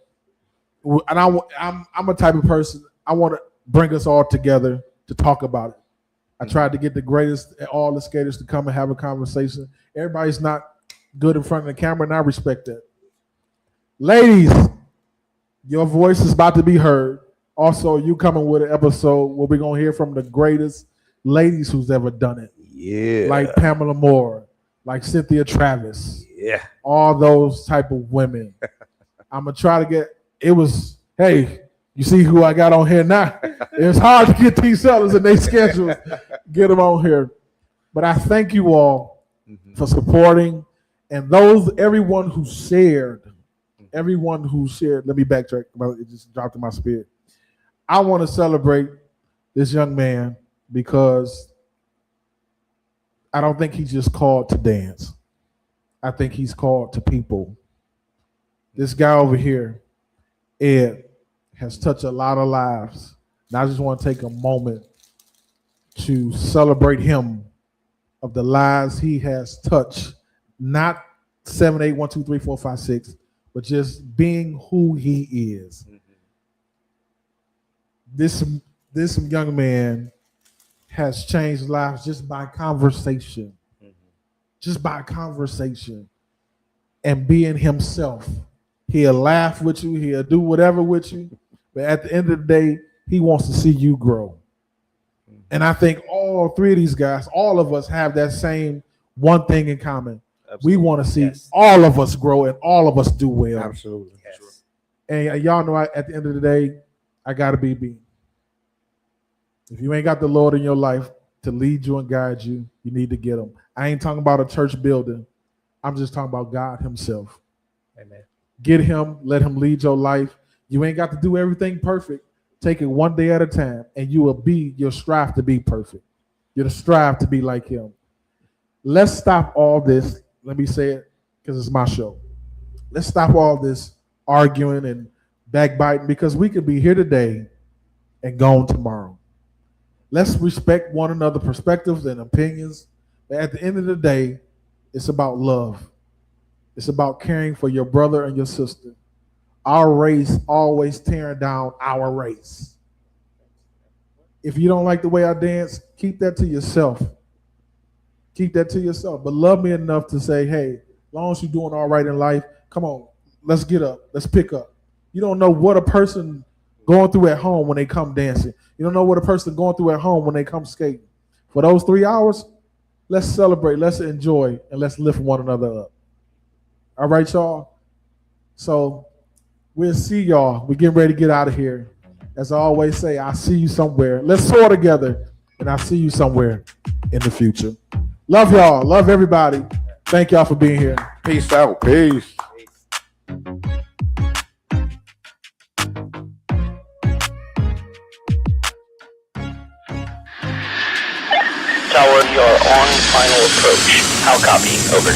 And I'm a type of person. I want to bring us all together to talk about it. I tried to get the greatest, all the skaters to come and have a conversation. Everybody's not good in front of the camera, and I respect that. Ladies, your voice is about to be heard. Also, you coming with an episode where we're gonna hear from the greatest ladies who's ever done it. Yeah. Like Pamela Moore, like Cynthia Travis, Yeah. all those type of women. I'm gonna try to get. It was, hey, you see who I got on here now? It's hard to get these sellers in their schedules, get them on here. But I thank you all for supporting, and everyone who shared. Let me backtrack. It just dropped in my spirit. I want to celebrate this young man because I don't think he's just called to dance. I think he's called to people. This guy over here, Ed, has touched a lot of lives. And I just want to take a moment to celebrate him of the lives he has touched, not 7, 8, 1, 2, 3, 4, 5, 6, but just being who he is. This young man has changed lives just by conversation, just by conversation and being himself. He'll laugh with you, he'll do whatever with you, but at the end of the day, he wants to see you grow. And I think all three of these guys, all of us have that same one thing in common. Absolutely. We want to see all of us grow and all of us do well. Absolutely. Yes. And y'all know at the end of the day, I got to be me. If you ain't got the Lord in your life to lead you and guide you, you need to get him. I ain't talking about a church building. I'm just talking about God himself. Amen. Get him, let him lead your life. You ain't got to do everything perfect. Take it one day at a time, and you'll strive to be perfect. You'll strive to be like him. Let's stop all this. Let me say it because it's my show. Let's stop all this arguing and backbiting because we could be here today and gone tomorrow. Let's respect one another's perspectives and opinions. But at the end of the day, it's about love. It's about caring for your brother and your sister. Our race always tearing down our race. If you don't like the way I dance, keep that to yourself. Keep that to yourself. But love me enough to say, hey, as long as you're doing all right in life, come on, let's get up. Let's pick up. You don't know what a person going through at home when they come dancing. You don't know what a person going through at home when they come skating. For those 3 hours, let's celebrate, let's enjoy, and let's lift one another up. All right, y'all? So we'll see y'all. We're getting ready to get out of here. As I always say, I'll see you somewhere. Let's soar together, and I'll see you somewhere in the future. Love y'all. Love everybody. Thank y'all for being here. Peace out. Peace. Tower, you're on final approach. How copy? Over.